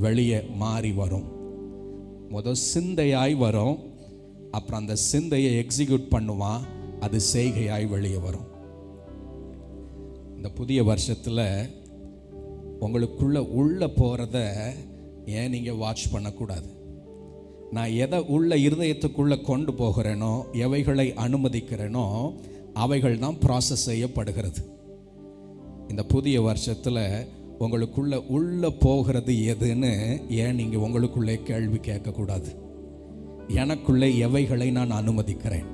வெளியே மாறி வரும். முதல் சிந்தையாய் வரும், அப்புறம் அந்த சிந்தையை எக்ஸிக்யூட் பண்ணுவான், அது செய்கையாய் வெளியே வரும். இந்த புதிய வருஷத்தில் உள்ள போகிறத ஏன் நீங்கள் வாட்ச் பண்ணக்கூடாது? நான் எதை உள்ள இருதயத்துக்குள்ளே கொண்டு போகிறேனோ, எவைகளை அனுமதிக்கிறேனோ அவைகள் தான் ப்ராசஸ் செய்யப்படுகிறது. இந்த புதிய வருஷத்தில் உள்ள போகிறது எதுன்னு ஏன் நீங்கள் உங்களுக்குள்ளே கேள்வி கேட்கக்கூடாது? எனக்குள்ளே எவைகளை நான் அனுமதிக்கிறேன்,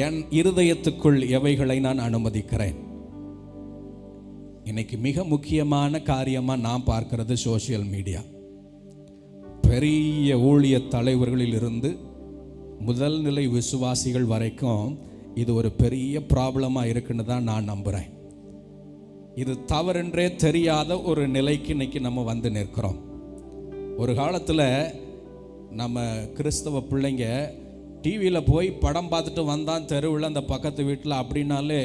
என் இருதயத்துக்குள் எவைகளை நான் அனுமதிக்கிறேன். இன்னைக்கு மிக முக்கியமான காரியமாக நான் பார்க்கிறது சோஷியல் மீடியா. பெரிய ஊழிய தலைவர்களில் இருந்து முதல் நிலை விசுவாசிகள் வரைக்கும் இது ஒரு பெரிய ப்ராப்ளமாக இருக்குன்னு தான் நான் நம்புகிறேன். இது தவறென்றே தெரியாத ஒரு நிலைக்கு இன்னைக்கு நம்ம வந்து நிற்கிறோம். ஒரு காலத்தில் நம்ம கிறிஸ்தவ பிள்ளைங்க டிவியில் போய் படம் பார்த்துட்டு வந்தான் தெருவில் அந்த பக்கத்து வீட்டில் அப்படின்னாலே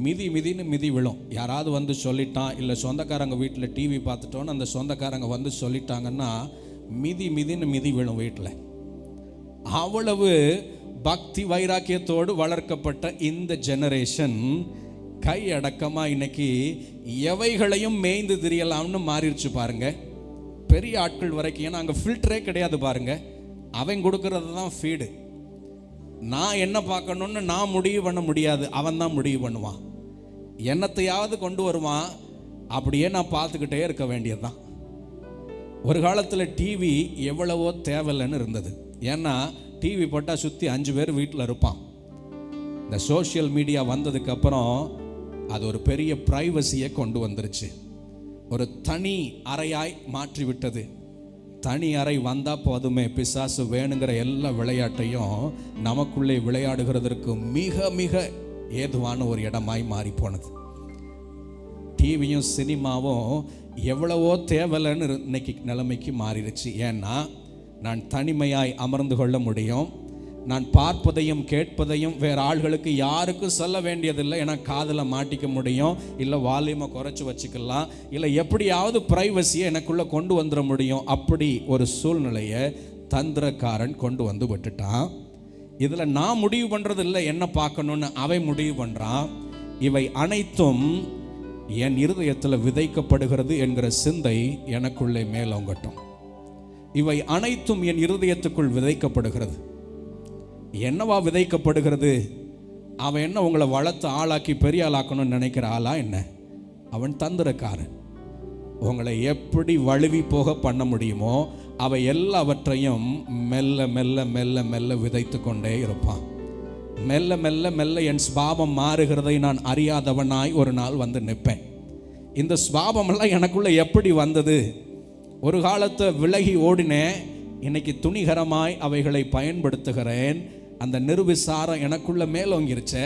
மிதின்னு மிதி விழும். யாராவது வந்து சொல்லிட்டான், இல்லை சொந்தக்காரங்க வீட்டில் டிவி பார்த்துட்டோன்னு அந்த சொந்தக்காரங்க வந்து சொல்லிட்டாங்கன்னா மிதின்னு மிதி விழும் வீட்டில். அவ்வளவு பக்தி வைராக்கியத்தோடு வளர்க்கப்பட்ட இந்த ஜெனரேஷன் கை அடக்கமாக இன்னைக்கு எவைகளையும் மேய்ந்து திரியலாம்னு மாறிடுச்சு பாருங்க. பெரிய ஆட்கள் வரைக்கும், ஏன்னா அங்கே ஃபில்டரே கிடையாது பாருங்க. அவன் கொடுக்கறது தான் ஃபீடு. நான் என்ன பார்க்கணுன்னு நான் முடிவு பண்ண முடியாது, அவன் தான் முடிவு பண்ணுவான். என்னத்தையாவது கொண்டு வருவான், அப்படியே நான் பார்த்துக்கிட்டே இருக்க வேண்டியதுதான். ஒரு காலத்தில் டிவி எவ்வளவோ தேவையில்லைன்னு இருந்தது. ஏன்னா டிவி போட்டால் சுற்றி 5 பேர் வீட்டில் இருப்பான். இந்த சோஷியல் மீடியா வந்ததுக்கப்புறம் அது ஒரு பெரிய ப்ரைவசியை கொண்டு வந்துருச்சு. ஒரு தனி அறையாய் மாற்றி விட்டது. தனி அறை வந்தால் போதுமே, பிசாசு வேணுங்கிற எல்லா விளையாட்டையும் நமக்குள்ளே விளையாடுகிறதற்கு மிக மிக ஏதுவான ஒரு இடமாய் மாறி போனது. டிவியும் சினிமாவும் எவ்வளவோ தேவையில்லைன்னு இன்னைக்கு நிலைமைக்கு மாறிடுச்சு. ஏன்னா நான் தனிமையாய் அமர்ந்து கொள்ள முடியும். நான் பார்ப்பதையும் கேட்பதையும் வேறு ஆள்களுக்கு யாருக்கும் சொல்ல வேண்டியதில்லை. ஏன்னா காதில் மாட்டிக்க முடியும், இல்லை வால்யூமை குறைச்சி வச்சுக்கலாம், இல்லை எப்படியாவது ப்ரைவசியை எனக்குள்ளே கொண்டு வந்துட முடியும். அப்படி ஒரு சூழ்நிலையை தந்திரக்காரன் கொண்டு வந்து விட்டுட்டான். இதில் நான் முடிவு பண்ணுறது இல்லை என்ன பார்க்கணுன்னு, அவன் முடிவு பண்ணுறான். இவை அனைத்தும் என் இருதயத்தில் விதைக்கப்படுகிறது என்கிற சிந்தை எனக்குள்ளே மேலோங்கட்டும். இவை அனைத்தும் என் இருதயத்துக்குள் விதைக்கப்படுகிறது. என்னவா விதைக்கப்படுகிறது? அவன் என்ன உங்களை வளர்த்து ஆளாக்கி பெரிய ஆளாக்கணும்னு நினைக்கிற ஆளா என்ன? அவன் தந்திரக்காரன். உங்களை எப்படி வழுவி போக பண்ண முடியுமோ அவை எல்லாவற்றையும் மெல்ல மெல்ல மெல்ல மெல்ல விதைத்து கொண்டே இருப்பான். மெல்ல மெல்ல மெல்ல என் ஸ்பாவம் மாறுகிறதை நான் அறியாதவனாய் ஒரு நாள் வந்து நிற்பேன். இந்த ஸ்பாவமெல்லாம் எனக்குள்ள எப்படி வந்தது? ஒரு காலத்தை விலகி ஓடினேன், இன்னைக்கு துணிகரமாய் அவைகளை பயன்படுத்துகிறேன். அந்த நிர்விசாரம் எனக்குள்ள மேலோங்கிருச்சே.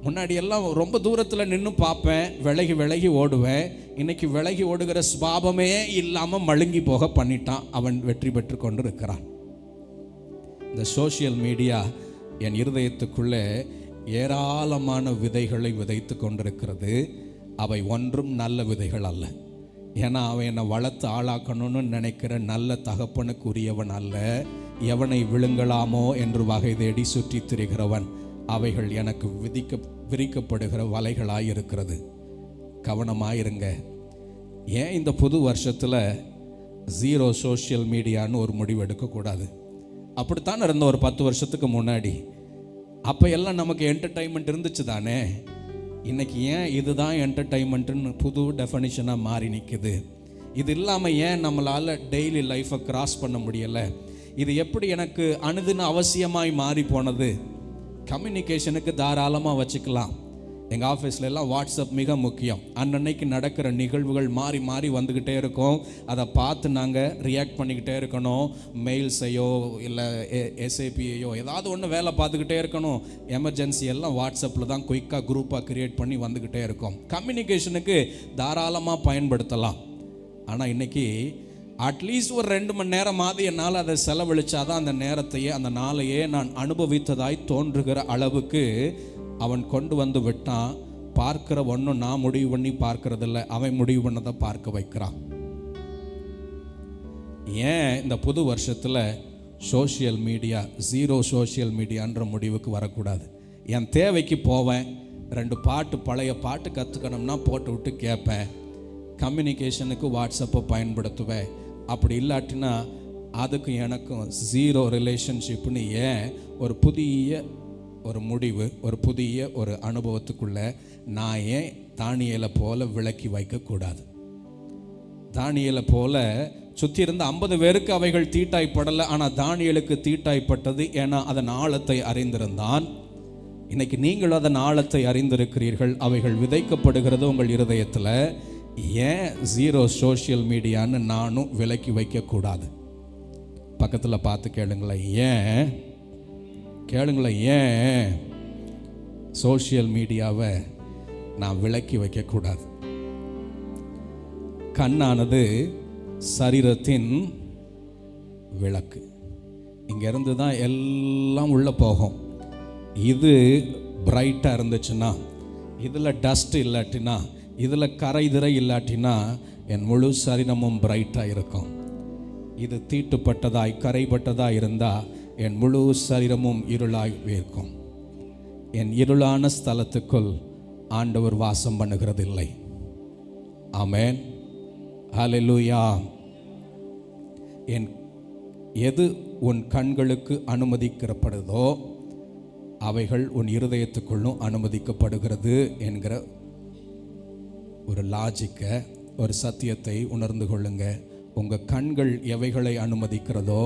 முன்னாடி எல்லாம் ரொம்ப தூரத்தில் நின்று பார்ப்பேன், விலகி விலகி ஓடுவேன். இன்னைக்கு விலகி ஓடுகிற ஸ்பாவமே இல்லாமல் மழுங்கி போக பண்ணிட்டான். அவன் வெற்றி பெற்று கொண்டு இருக்கிறான். இந்த சோஷியல் மீடியா என் இருதயத்துக்குள்ளே ஏராளமான விதைகளை விதைத்து கொண்டிருக்கிறது. அவை ஒன்றும் நல்ல விதைகள் அல்ல. ஏன்னா அவன் என்னை வளர்த்து ஆளாக்கணும்னு நினைக்கிற நல்ல தகப்பனுக்குரியவன் அல்ல. எவனை விழுங்கலாமோ என்று வகை தேடி சுற்றி திரிகிறவன். அவைகள் எனக்கு விரிக்கப்படுகிற வலைகளாய் இருக்கிறது. கவனமாயிருங்க. ஏன் இந்த புது வருஷத்தில் 0 சோஷியல் மீடியான்னு ஒரு முடிவு எடுக்கக்கூடாது? அப்படித்தான் இருந்த ஒரு 10 வருஷத்துக்கு முன்னாடி. அப்போ எல்லாம் நமக்கு என்டர்டைன்மெண்ட் இருந்துச்சு தானே. இன்னைக்கு ஏன் இதுதான் என்டர்டைன்மெண்ட்டுன்னு புது டெஃபனிஷனாக மாறி நிற்குது? இது இல்லாமல் ஏன் நம்மளால் டெய்லி லைஃப்பை கிராஸ் பண்ண முடியலை? இது எப்படி எனக்கு அனுதின அவசியமாய் மாறி போனது? கம்யூனிகேஷனுக்கு தாராளமாக வச்சுக்கலாம். எங்கள் ஆஃபீஸில் எல்லாம் வாட்ஸ்அப் மிக முக்கியம். அன்னன்னைக்கு நடக்கிற நிகழ்வுகள் மாறி மாறி வந்துக்கிட்டே இருக்கும். அதை பார்த்து நாங்கள் ரியாக்ட் பண்ணிக்கிட்டே இருக்கணும். மெயில்ஸையோ இல்லை எஸ்ஏபியையோ ஏதாவது ஒன்று வேலை பார்த்துக்கிட்டே இருக்கணும். எமர்ஜென்சி எல்லாம் வாட்ஸ்அப்பில் தான் குயிக்காக குரூப்பாக க்ரியேட் பண்ணி வந்துக்கிட்டே இருக்கும். கம்யூனிகேஷனுக்கு தாராளமாக பயன்படுத்தலாம். ஆனால் இன்றைக்கி அட்லீஸ்ட் ஒரு 2 மணி நேரமாவது என்னால் அதை செலவழித்தாதான் அந்த நேரத்தையே அந்த நாளையே நான் அனுபவித்ததாய் தோன்றுகிற அளவுக்கு அவன் கொண்டு வந்து விட்டான். பார்க்கிற ஒன்றும் நான் முடிவு பண்ணி பார்க்கறதில்ல, அவன் முடிவு பண்ணதை பார்க்க வைக்கிறான். ஏன் இந்த புது வருஷத்தில் சோஷியல் மீடியா 0 சோஷியல் மீடியான்ற முடிவுக்கு வரக்கூடாது? என் தேவைக்கு போவேன், 2 பாட்டு பழைய பாட்டு கற்றுக்கணும்னா போட்டு விட்டு கேட்பேன். கம்யூனிகேஷனுக்கு வாட்ஸ்அப்பை பயன்படுத்துவேன். அப்படி இல்லாட்டினா அதுக்கு எனக்கும் 0 ரிலேஷன்ஷிப்னு ஏன் ஒரு புதிய ஒரு முடிவு, ஒரு புதிய ஒரு அனுபவத்துக்குள்ளே நான் ஏன் தானியேலை போல விலக்கி வைக்கக்கூடாது? தானியேலை போல சுற்றி இருந்த 50 பேருக்கு அவைகள் தீட்டாய்ப்படலை, ஆனால் தானியேலுக்கு தீட்டாய்ப்பட்டது. ஏன்னா அதன் ஆழத்தை அறிந்திருந்தான். இன்னைக்கு நீங்கள் அதன் ஆழத்தை அறிந்திருக்கிறீர்கள். அவைகள் விதைக்கப்படுகிறது உங்கள் இருதயத்தில். ஏன் 0 சோஷியல் மீடியான்னு நானும் விலக்கி வைக்கக்கூடாது? பக்கத்தில் பார்த்து கேளுங்களேன், ஏன் சோஷியல் மீடியாவை நான் விலக்கி வைக்கக்கூடாது? கண்ணானது சரீரத்தின் விளக்கு. இங்கேருந்து தான் எல்லாம் உள்ளே போகும். இது பிரைட்டாக இருந்துச்சுன்னா, இதில் டஸ்ட் இல்லாட்டினா, இதில் கரை திரை இல்லாட்டினா என் முழு சரீரமும் பிரைட்டாக இருக்கும். இது தீட்டுப்பட்டதாய் கரைப்பட்டதாய் இருந்தால் என் முழு சரீரமும் இருளாய் இருக்கும். என் இருளான ஸ்தலத்துக்குள் ஆண்டவர் வாசம் பண்ணுகிறதில்லை. ஆமென், ஹல்லேலூயா. எது உன் கண்களுக்கு அனுமதிக்கப்படுதோ அவைகள் உன் இருதயத்துக்குள்ளும் அனுமதிக்கப்படுகிறது என்கிற ஒரு லாஜிக்கை, ஒரு சத்தியத்தை உணர்ந்து கொள்ளுங்க. உங்கள் கண்கள் எவைகளை அனுமதிக்கிறதோ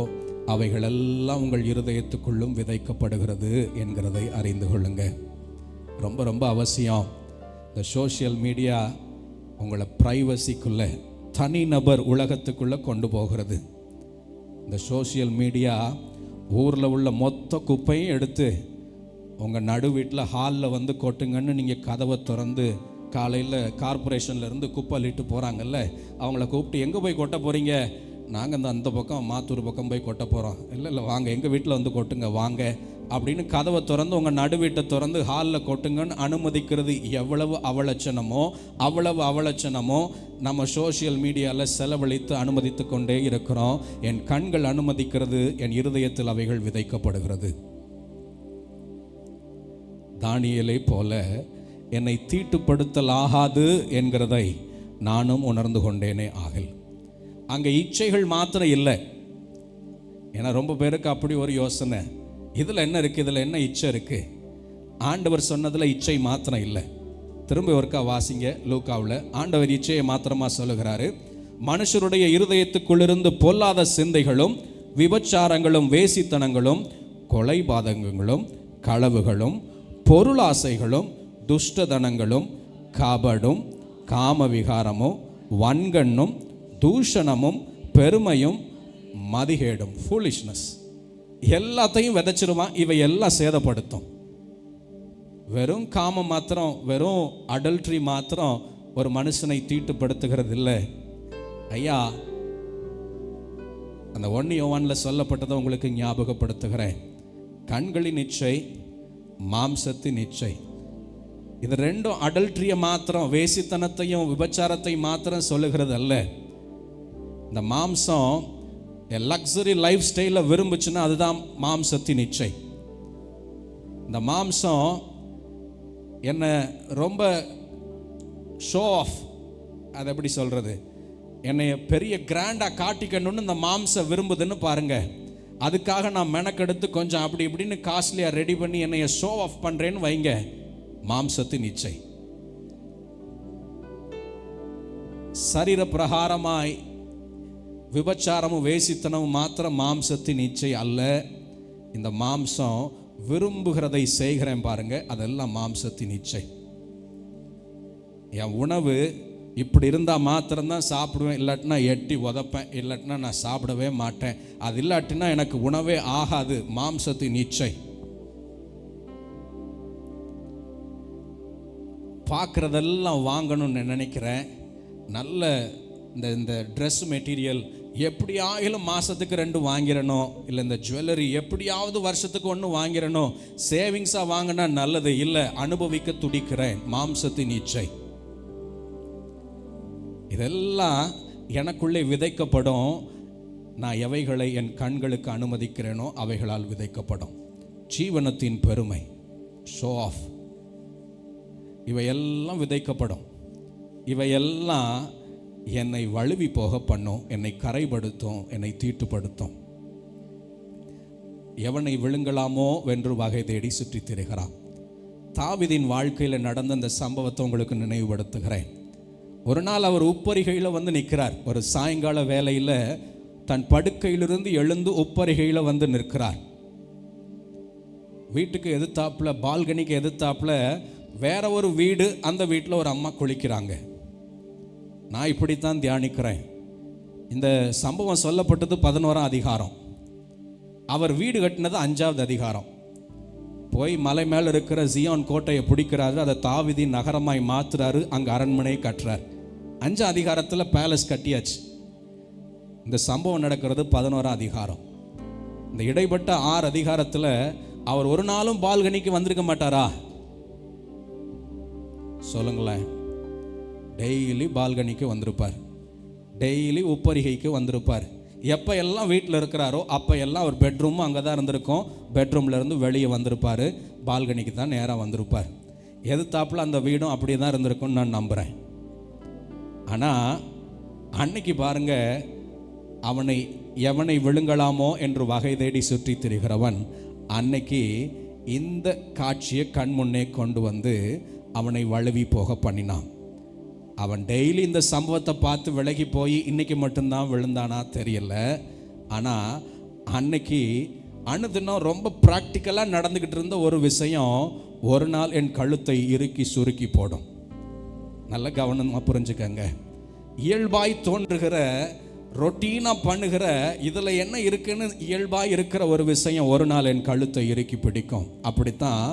அவைகளெல்லாம் உங்கள் இருதயத்துக்குள்ளும் விதைக்கப்படுகிறது என்கிறதை அறிந்து கொள்ளுங்க. ரொம்ப ரொம்ப அவசியம். இந்த சோஷியல் மீடியா உங்களை ப்ரைவசிக்குள்ளே, தனிநபர் உலகத்துக்குள்ளே கொண்டு போகிறது. இந்த சோஷியல் மீடியா ஊரில் உள்ள மொத்த குப்பையும் எடுத்து உங்கள் நடு வீட்டில் ஹாலில் வந்து கொட்டுங்கன்னு நீங்கள் கதவை திறந்து, காலையில் கார்பரேஷன்லேருந்து குப்பை அள்ளிட்டு போகிறாங்கல்ல, அவங்கள கூப்பிட்டு எங்கே போய் கொட்ட போகிறீங்க? நாங்கள் அந்த பக்கம் மாத்தூர் பக்கம் போய் கொட்ட போகிறோம். இல்லை வாங்க எங்கள் வீட்டில் வந்து கொட்டுங்க வாங்க அப்படின்னு கதவை திறந்து உங்கள் நடு வீட்டை திறந்து ஹாலில் கொட்டுங்கன்னு அனுமதிக்கிறது எவ்வளவு அவலட்சணமோ நம்ம சோஷியல் மீடியாவில் செலவழித்து அனுமதித்து கொண்டே இருக்கிறோம். என் கண்கள் அனுமதிக்கிறது, என் இருதயத்தில் அவைகள் விதைக்கப்படுகிறது. தானியேலை போல என்னை தீட்டுப்படுத்தலாகாது என்கிறதை நானும் உணர்ந்து கொண்டேனே ஆகல். அங்கே இச்சைகள் மாத்திரம் இல்லை. ஏன்னா ரொம்ப பேருக்கு அப்படி ஒரு யோசனை, இதில் என்ன இருக்குது, இதில் என்ன இச்சை இருக்குது? ஆண்டவர் சொன்னதில் இச்சை மாத்திரம் இல்லை. திரும்ப ஒருக்கா வாசிங்க லூக்காவில். ஆண்டவர் இச்சையை மாத்திரமா சொல்லுகிறாரு. மனுஷருடைய இருதயத்துக்குள்ளிருந்து பொல்லாத சிந்தைகளும் விபச்சாரங்களும் வேசித்தனங்களும் கொலைபாதகங்களும் களவுகளும் பொருளாசைகளும் துஷ்டதனங்களும் கபடும் காமவிகாரமும் வன்கண்ணும் தூஷணமும் பெருமையும் மதிகேடும், ஃபூலிஷ்னஸ், எல்லாத்தையும் விதைச்சிருவான். இவை எல்லாம் சேதப்படுத்தும். வெறும் காமம் மாத்திரம், வெறும் அடல்ட்ரி மாத்திரம் ஒரு மனுஷனை தீட்டுப்படுத்துகிறது இல்லை. ஐயா, அந்த 1 யோவானில் சொல்லப்பட்டதை உங்களுக்கு ஞாபகப்படுத்துகிறேன். கண்களின் இச்சை, மாம்சத்தின் இச்சை, இது ரெண்டும் அடல்ட்ரியை மாத்திரம், வேசித்தனத்தையும் விபச்சாரத்தையும் மாத்திரம் சொல்லுகிறது அல்ல. இந்த மாம்சம் லக்ஸரி லைஃப் ஸ்டைலில் விரும்புச்சுன்னா அதுதான் மாம்சத்தின் இச்சை. இந்த மாம்சம் என்ன ரொம்ப ஷோ ஆஃப், அது எப்படி சொல்கிறது, என்னை பெரிய கிராண்டாக காட்டிக்கணும்னு இந்த மாம்சம் விரும்புதுன்னு பாருங்க. அதுக்காக நான் மெனக்கெடுத்து கொஞ்சம் அப்படி இப்படின்னு காஸ்ட்லியாக ரெடி பண்ணி என்னைய ஷோ ஆஃப் பண்ணுறேன்னு வைங்க. மாம்சத்தின் இச்சை. சரீர பிரகாரமாய் விபச்சாரமும் வேசித்தனமும் மாத்திரம் மாம்சத்தின் இச்சை அல்ல. இந்த மாம்சம் விரும்புகிறதை செய்கிறேன் பாருங்க, அதெல்லாம் மாம்சத்தின் இச்சை. என் உணவு இப்படி இருந்தால் மாத்திரம்தான் சாப்பிடுவேன், இல்லாட்டினா எட்டி உதப்பேன், இல்லாட்டினா நான் சாப்பிடவே மாட்டேன், அது இல்லாட்டினா எனக்கு உணவே ஆகாது, மாம்சத்தின் இச்சை. பார்க்குறதெல்லாம் வாங்கணும்னு நினைக்கிறேன். நல்ல இந்த ட்ரெஸ் மெட்டீரியல் எப்படியாயிலும் மாதத்துக்கு 2 வாங்கிடணும், இல்லை இந்த ஜுவல்லரி எப்படியாவது வருஷத்துக்கு 1 வாங்கிடணும், சேவிங்ஸாக வாங்கினா நல்லது, இல்லை அனுபவிக்க துடிக்கிறேன், மாம்சத்தின் இச்சை. இதெல்லாம் எனக்குள்ளே விதைக்கப்படும். நான் எவைகளை என் கண்களுக்கு அனுமதிக்கிறேனோ அவைகளால் விதைக்கப்படும். ஜீவனத்தின் பெருமை, ஷோ ஆஃப், இவையெல்லாம் விதைக்கப்படும். இவையெல்லாம் என்னை வழுவி போக பண்ணும், என்னை கரைப்படுத்தும், என்னை தீட்டுப்படுத்தும். எவனை விழுங்கலாமோ வென்று வகை தேடி சுற்றி திரிகிறான். தாவீதின் வாழ்க்கையில் நடந்த இந்த சம்பவத்தை உங்களுக்கு நினைவுபடுத்துகிறேன். ஒரு நாள் அவர் உப்பரிகையில் வந்து நிற்கிறார். ஒரு சாயங்கால வேளையில் தன் படுக்கையிலிருந்து எழுந்து உப்பரிகையில் வந்து நிற்கிறார். வீட்டுக்கு எதிர்த்தாப்புல, பால்கனிக்கு எதிர்த்தாப்புல வேற ஒரு வீடு, அந்த வீட்டில் ஒரு அம்மா குளிக்கிறாங்க. நான் இப்படித்தான் தியானிக்கிறேன். இந்த சம்பவம் சொல்லப்பட்டது 11ஆம் அதிகாரம். அவர் வீடு கட்டினது 5வது அதிகாரம். போய் மலை மேலே இருக்கிற ஜியான் கோட்டையை பிடிக்கிறாரு, அதை தாவீதின் நகரமாய் மாத்துறாரு, அங்கே அரண்மனையை கட்டுறார். 5ஆம் அதிகாரத்தில் பேலஸ் கட்டியாச்சு. இந்த சம்பவம் நடக்கிறது 11ஆம் அதிகாரம். இந்த இடைப்பட்ட 6 அதிகாரத்தில் அவர் ஒரு நாளும் பால்கனிக்கு வந்திருக்க மாட்டாரா? சொல்லுங்களேன். டெய்லி பால்கனிக்கு வந்திருப்பார், டெய்லி உப்பரிகைக்கு வந்திருப்பார். எப்போ எல்லாம் வீட்டில் இருக்கிறாரோ அப்போ எல்லாம் அவர் பெட்ரூமும் அங்கே தான் இருந்திருக்கும். பெட்ரூம்லேருந்து வெளியே வந்திருப்பார், பால்கனிக்கு தான் நேராக வந்திருப்பார். எதிர்த்தாப்புல அந்த வீடும் அப்படியே தான் இருந்திருக்கும்னு நான் நம்புகிறேன். ஆனால் அன்னைக்கு பாருங்க, அவனை எவனை விழுங்கலாமோ என்று வகை தேடி சுற்றி திரிகிறவன் அன்னைக்கு இந்த காட்சியை கண் முன்னே கொண்டு வந்து அவனை வழுவி போக பண்ணினான். அவன் டெய்லி இந்த சம்பவத்தை பார்த்து விலகி போய் இன்னைக்கு மட்டும்தான் விழுந்தானா தெரியல. ஆனால் அன்னைக்கு அனுதினம் ரொம்ப ப்ராக்டிக்கலாக நடந்துக்கிட்டு இருந்த ஒரு விஷயம் ஒரு நாள் என் கழுத்தை இறுக்கி சுருக்கி போடும். நல்ல கவனமாக புரிஞ்சுக்கங்க. இயல்பாய் தோன்றுகிற, ரொட்டீனாக பண்ணுகிற, இதில் என்ன இருக்குன்னு இயல்பாக இருக்கிற ஒரு விஷயம் ஒரு நாள் என் கழுத்தை இறுக்கி பிடிக்கும். அப்படித்தான்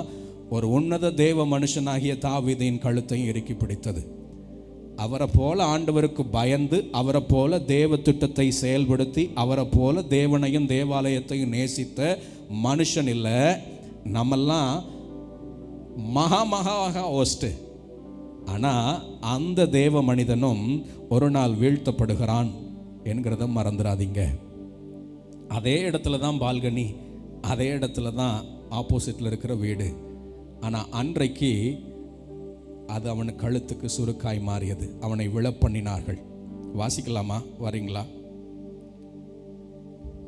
ஒரு உன்னத தேவ மனுஷனாகிய தாவீதின் கழுத்தையும் இறுக்கி பிடித்தது. அவரை போல ஆண்டவருக்கு பயந்து, அவரை போல தேவ திட்டத்தை செயல்படுத்தி, அவரை போல தேவனையும் தேவாலயத்தையும் நேசித்த மனுஷன் இல்லை. நம்மெல்லாம் மகா ஓஸ்ட்டு. ஆனால் அந்த தேவ மனிதனும் ஒரு நாள் வீழ்த்தப்படுகிறான் என்கிறத மறந்துடாதீங்க. அதே இடத்துல தான் பால்கனி, அதே இடத்துல தான் ஆப்போசிட்டில் இருக்கிற வீடு. ஆனால் அன்றைக்கு அது அவன் கழுத்துக்கு சுருக்காய் மாறியது. அவனை விழப்பண்ணினார்கள். வாசிக்கலாமா? வரீங்களா?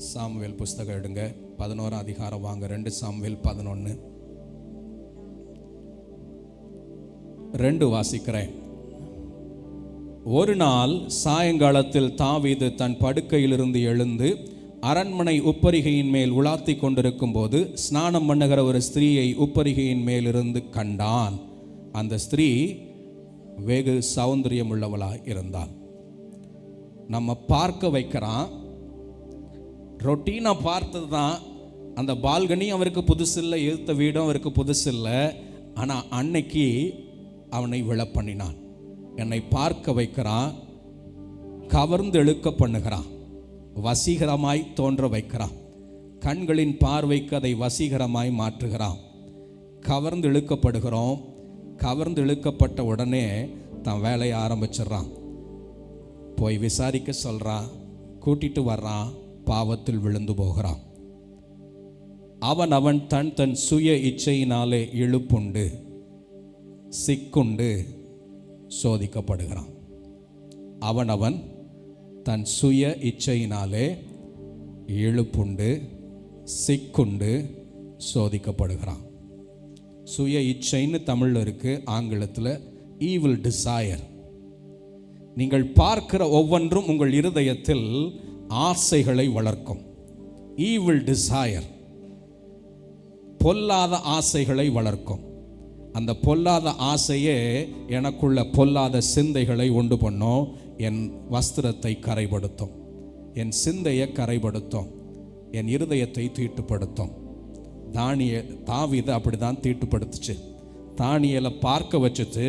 சாமுவேல் புஸ்தகம் எடுங்க, 11ஆம் அதிகாரம் வாங்க. 2 சாமுவேல் 11:2 வாசிக்கிறேன். ஒரு நாள் சாயங்காலத்தில் தாவீது தன் படுக்கையிலிருந்து எழுந்து அரண்மனை உப்பரிகையின் மேல் உலாத்தி கொண்டிருக்கும் போது ஸ்நானம் பண்ணுகிற ஒரு ஸ்திரீயை உப்பரிகையின் மேலிருந்து கண்டான். அந்த ஸ்திரீ வெகு சௌந்தரியம் உள்ளவளாய் இருந்தாள். நம்ம பார்க்க வைக்கிறான். ரொட்டீனாக பார்த்தது தான். அந்த பால்கனி அவருக்கு புதுசு இல்லை, எழுத்த வீடும் அவருக்கு புதுசு இல்லை. ஆனால் அன்னைக்கு அவனை விழப்பண்ணினான். என்னை பார்க்க வைக்கிறான், கவர்ந்து இழுக்க பண்ணுகிறான், வசீகரமாய் தோன்ற வைக்கிறான். கண்களின் பார்வைக்கு அதை வசீகரமாய் மாற்றுகிறான். கவர்ந்து இழுக்கப்படுகிறோம். கவர்ந்து இழுக்கப்பட்ட உடனே தன் வேலையை ஆரம்பிச்சிடுறான். போய் விசாரிக்க சொல்கிறான், கூட்டிட்டு வர்றான், பாவத்தில் விழுந்து போகிறான். அவன் தன் சுய இச்சையினாலே இழுப்புண்டு சிக்குண்டு சோதிக்கப்படுகிறான். அவன் தன் சுய இச்சையினாலே இழுப்புண்டு சிக்குண்டு சோதிக்கப்படுகிறான். சுய இச்சைன்னு தமிழில் இருக்கு, ஆங்கிலத்தில் ஈவில் டிசையர். நீங்கள் பார்க்கிற ஒவ்வொன்றும் உங்கள் இருதயத்தில் ஆசைகளை வளர்க்கும். ஈவில் டிசையர் பொல்லாத ஆசைகளை வளர்க்கும். அந்த பொல்லாத ஆசையே எனக்குள்ள பொல்லாத சிந்தைகளை உண்டு பண்ணும். என் வஸ்திரத்தை கரைப்படுத்தும், என் சிந்தையை கரைப்படுத்தும், என் இருதயத்தை தீட்டுப்படுத்தும். தாவீது அப்படி தான் தீட்டுப்படுத்துச்சு. தானியேலை பார்க்க வச்சுட்டு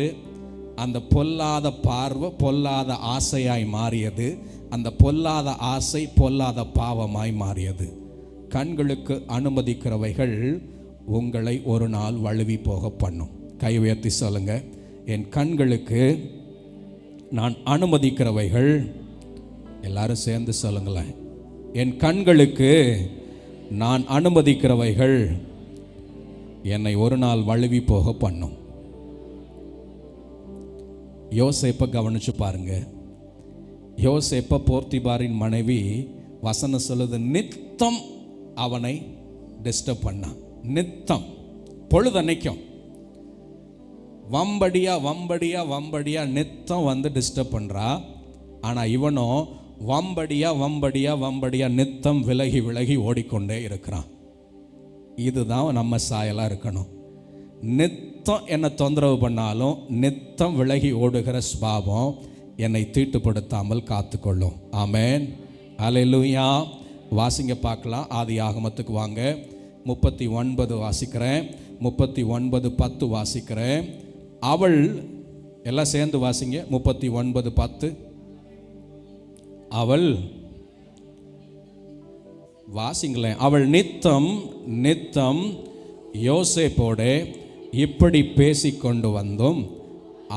அந்த பொல்லாத பார்வை பொல்லாத ஆசையாய் மாறியது. அந்த பொல்லாத ஆசை பொல்லாத பாவமாய் மாறியது. கண்களுக்கு அனுமதிக்கிறவைகள் உங்களை ஒரு நாள் வழுவி போக பண்ணும். கை உயர்த்தி சொல்லுங்க, என் கண்களுக்கு நான் அனுமதிக்கிறவைகள், எல்லாரும் சேர்ந்து சொல்லுங்களேன், என் கண்களுக்கு நான் அனுமதிக்கிறவைகள் என்னை ஒரு நாள் வழுவி போக பண்ணும். யோசேப்பை கவனிச்சு பாருங்க. யோசேப்பை போர்த்திபாரின் மனைவி வசனம் சொல்லுது, நித்தம் அவனை டிஸ்டர்ப் பண்ணான். நித்தம் பொழுதன்னைக்கும் வம்படியா வம்படியா வம்படியா நித்தம் வந்து டிஸ்டர்ப் பண்ணுறா. ஆனால் இவனோ வம்படியா வம்படியா வம்படியா நித்தம் விலகி விலகி ஓடிக்கொண்டே இருக்கிறான். இதுதான் நம்ம சாயலாக இருக்கணும். நித்தம் என்னை தொந்தரவு பண்ணாலும் நித்தம் விலகி ஓடுகிற சுபாவம் என்னை தீட்டுப்படுத்தாமல் காத்துக்கொள்ளும். ஆமென், அல்லேலூயா. வாசிங்க பார்க்கலாம். ஆதியாகமத்துக்கு வாங்க. 39 வாசிக்கிறேன், 39:10 வாசிக்கிறேன். அவள், எல்லாம் சேர்ந்து வாசிங்க, 39:10. அவள், வாசிங்களேன். அவள் நித்தம் நித்தம் யோசேப்போட இப்படி பேசிக்கொண்டு வந்தும்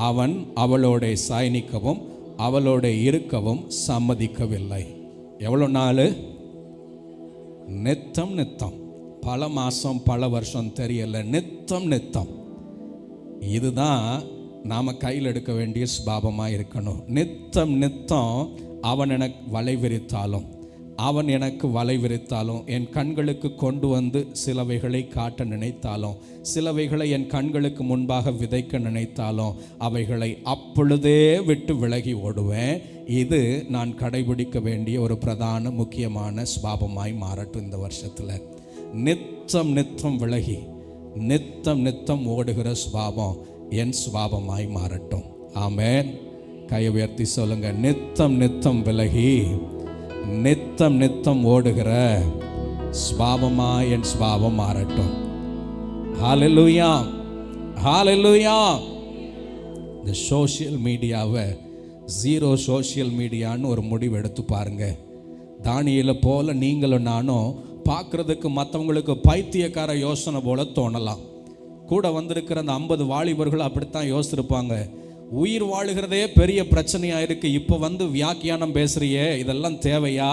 அவன் அவளோட சாயனிக்கவும் அவளோட இருக்கவும் சம்மதிக்கவில்லை. எவ்வளோ நாள்? நித்தம் நித்தம், பல மாதம் பல வருஷம் தெரியல, நித்தம் நித்தம். இதுதான் நாம் கையில் எடுக்க வேண்டிய சுபாவமாக இருக்கணும். நித்தம் நித்தம் அவன் எனக்கு வலை விரித்தாலும் அவன் எனக்கு வலை விரித்தாலும், என் கண்களுக்கு கொண்டு வந்து சிலவைகளை காட்ட நினைத்தாலும், சிலவைகளை என் கண்களுக்கு முன்பாக விதைக்க நினைத்தாலும் அவைகளை அப்பொழுதே விட்டு விலகி ஓடுவேன். இது நான் கடைபிடிக்க வேண்டிய ஒரு பிரதான முக்கியமான சுபாவமாய் மாறட்டும் இந்த வருஷத்தில். நித்தம் நித்தம் விலகி நித்தம் நித்தம் ஓடுகிற சுபாவம் என் சுபாவமாய் மாறட்டும். ஆமென். கையை உயர்த்தி சொல்லுங்க, நித்தம் நித்தம் விலகி நித்தம் நித்தம் ஓடுகிற சுபாவமாய் என் சுபாவம் மாறட்டும். ஹல்லேலூயா, ஹல்லேலூயா. இந்த சோஷியல் மீடியாவை ஜீரோ சோஷியல் மீடியான்னு ஒரு முடிவு எடுத்து பாருங்க. தானியேலை போல நீங்களும் நானும் பார்க்குறதுக்கு மற்றவங்களுக்கு பைத்தியக்கார யோசனை போல தோணலாம். கூட வந்திருக்கிற அந்த 50 வாலிபர்கள் அப்படித்தான் யோசிச்சிருப்பாங்க. உயிர் வாழுகிறதே பெரிய பிரச்சனையாக இருக்குது, இப்போ வந்து வியாக்கியானம் பேசுகிறியே, இதெல்லாம் தேவையா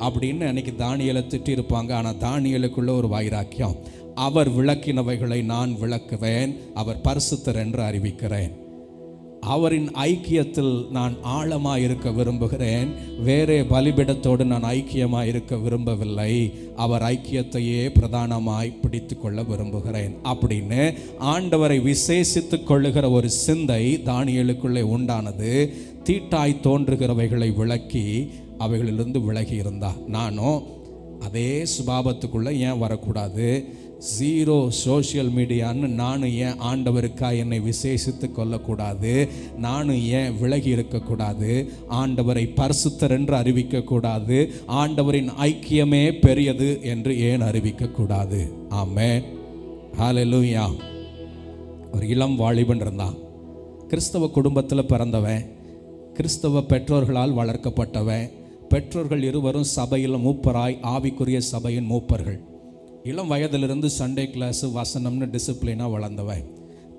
அப்படின்னு அன்றைக்கி தானியேலை திட்டிருப்பாங்க. ஆனால் தானியேலுக்குள்ள ஒரு வைராக்கியம். அவர் விளக்கினவைகளை நான் விளக்குவேன், அவர் பரிசுத்தர் என்று அறிவிக்கிறேன். அவரின் ஐக்கியத்தில் நான் ஆழமாக இருக்க விரும்புகிறேன், வேறே பலிபிடத்தோடு நான் ஐக்கியமாக இருக்க விரும்பவில்லை. அவர் ஐக்கியத்தையே பிரதானமாய் பிடித்து கொள்ள விரும்புகிறேன் அப்படின்னு ஆண்டவரை விசேஷித்து கொள்ளுகிற ஒரு சிந்தை தானியேலுக்குள்ளே உண்டானது. தீட்டாய் தோன்றுகிறவைகளை விளக்கி அவைகளிலிருந்து விலகி இருந்தா. நானும் அதே சுபாவத்துக்குள்ளே ஏன் வரக்கூடாது? ஜீரோ சோஷியல் மீடியான்னு நானும் ஏன் ஆண்டவருக்காக என்னை விசேஷித்து கொள்ளக்கூடாது? நானும் ஏன் விலகி இருக்கக்கூடாது? ஆண்டவரை பரிசுத்தர் என்று அறிவிக்கக்கூடாது? ஆண்டவரின் ஐக்கியமே பெரியது என்று ஏன் அறிவிக்கக்கூடாது? ஆமென், ஹல்லேலூயா. ஒரு இளம் வாலிபன் இருந்தான். கிறிஸ்தவ குடும்பத்தில் பிறந்தவன், கிறிஸ்தவ பெற்றோர்களால் வளர்க்கப்பட்டவன். பெற்றோர்கள் இருவரும் சபையில் மூப்பராய், ஆவிக்குரிய சபையின் மூப்பர்கள். இளம் வயதிலிருந்து சண்டே கிளாஸு, வசனம்னு டிசிப்ளினாக வளர்ந்தவன்.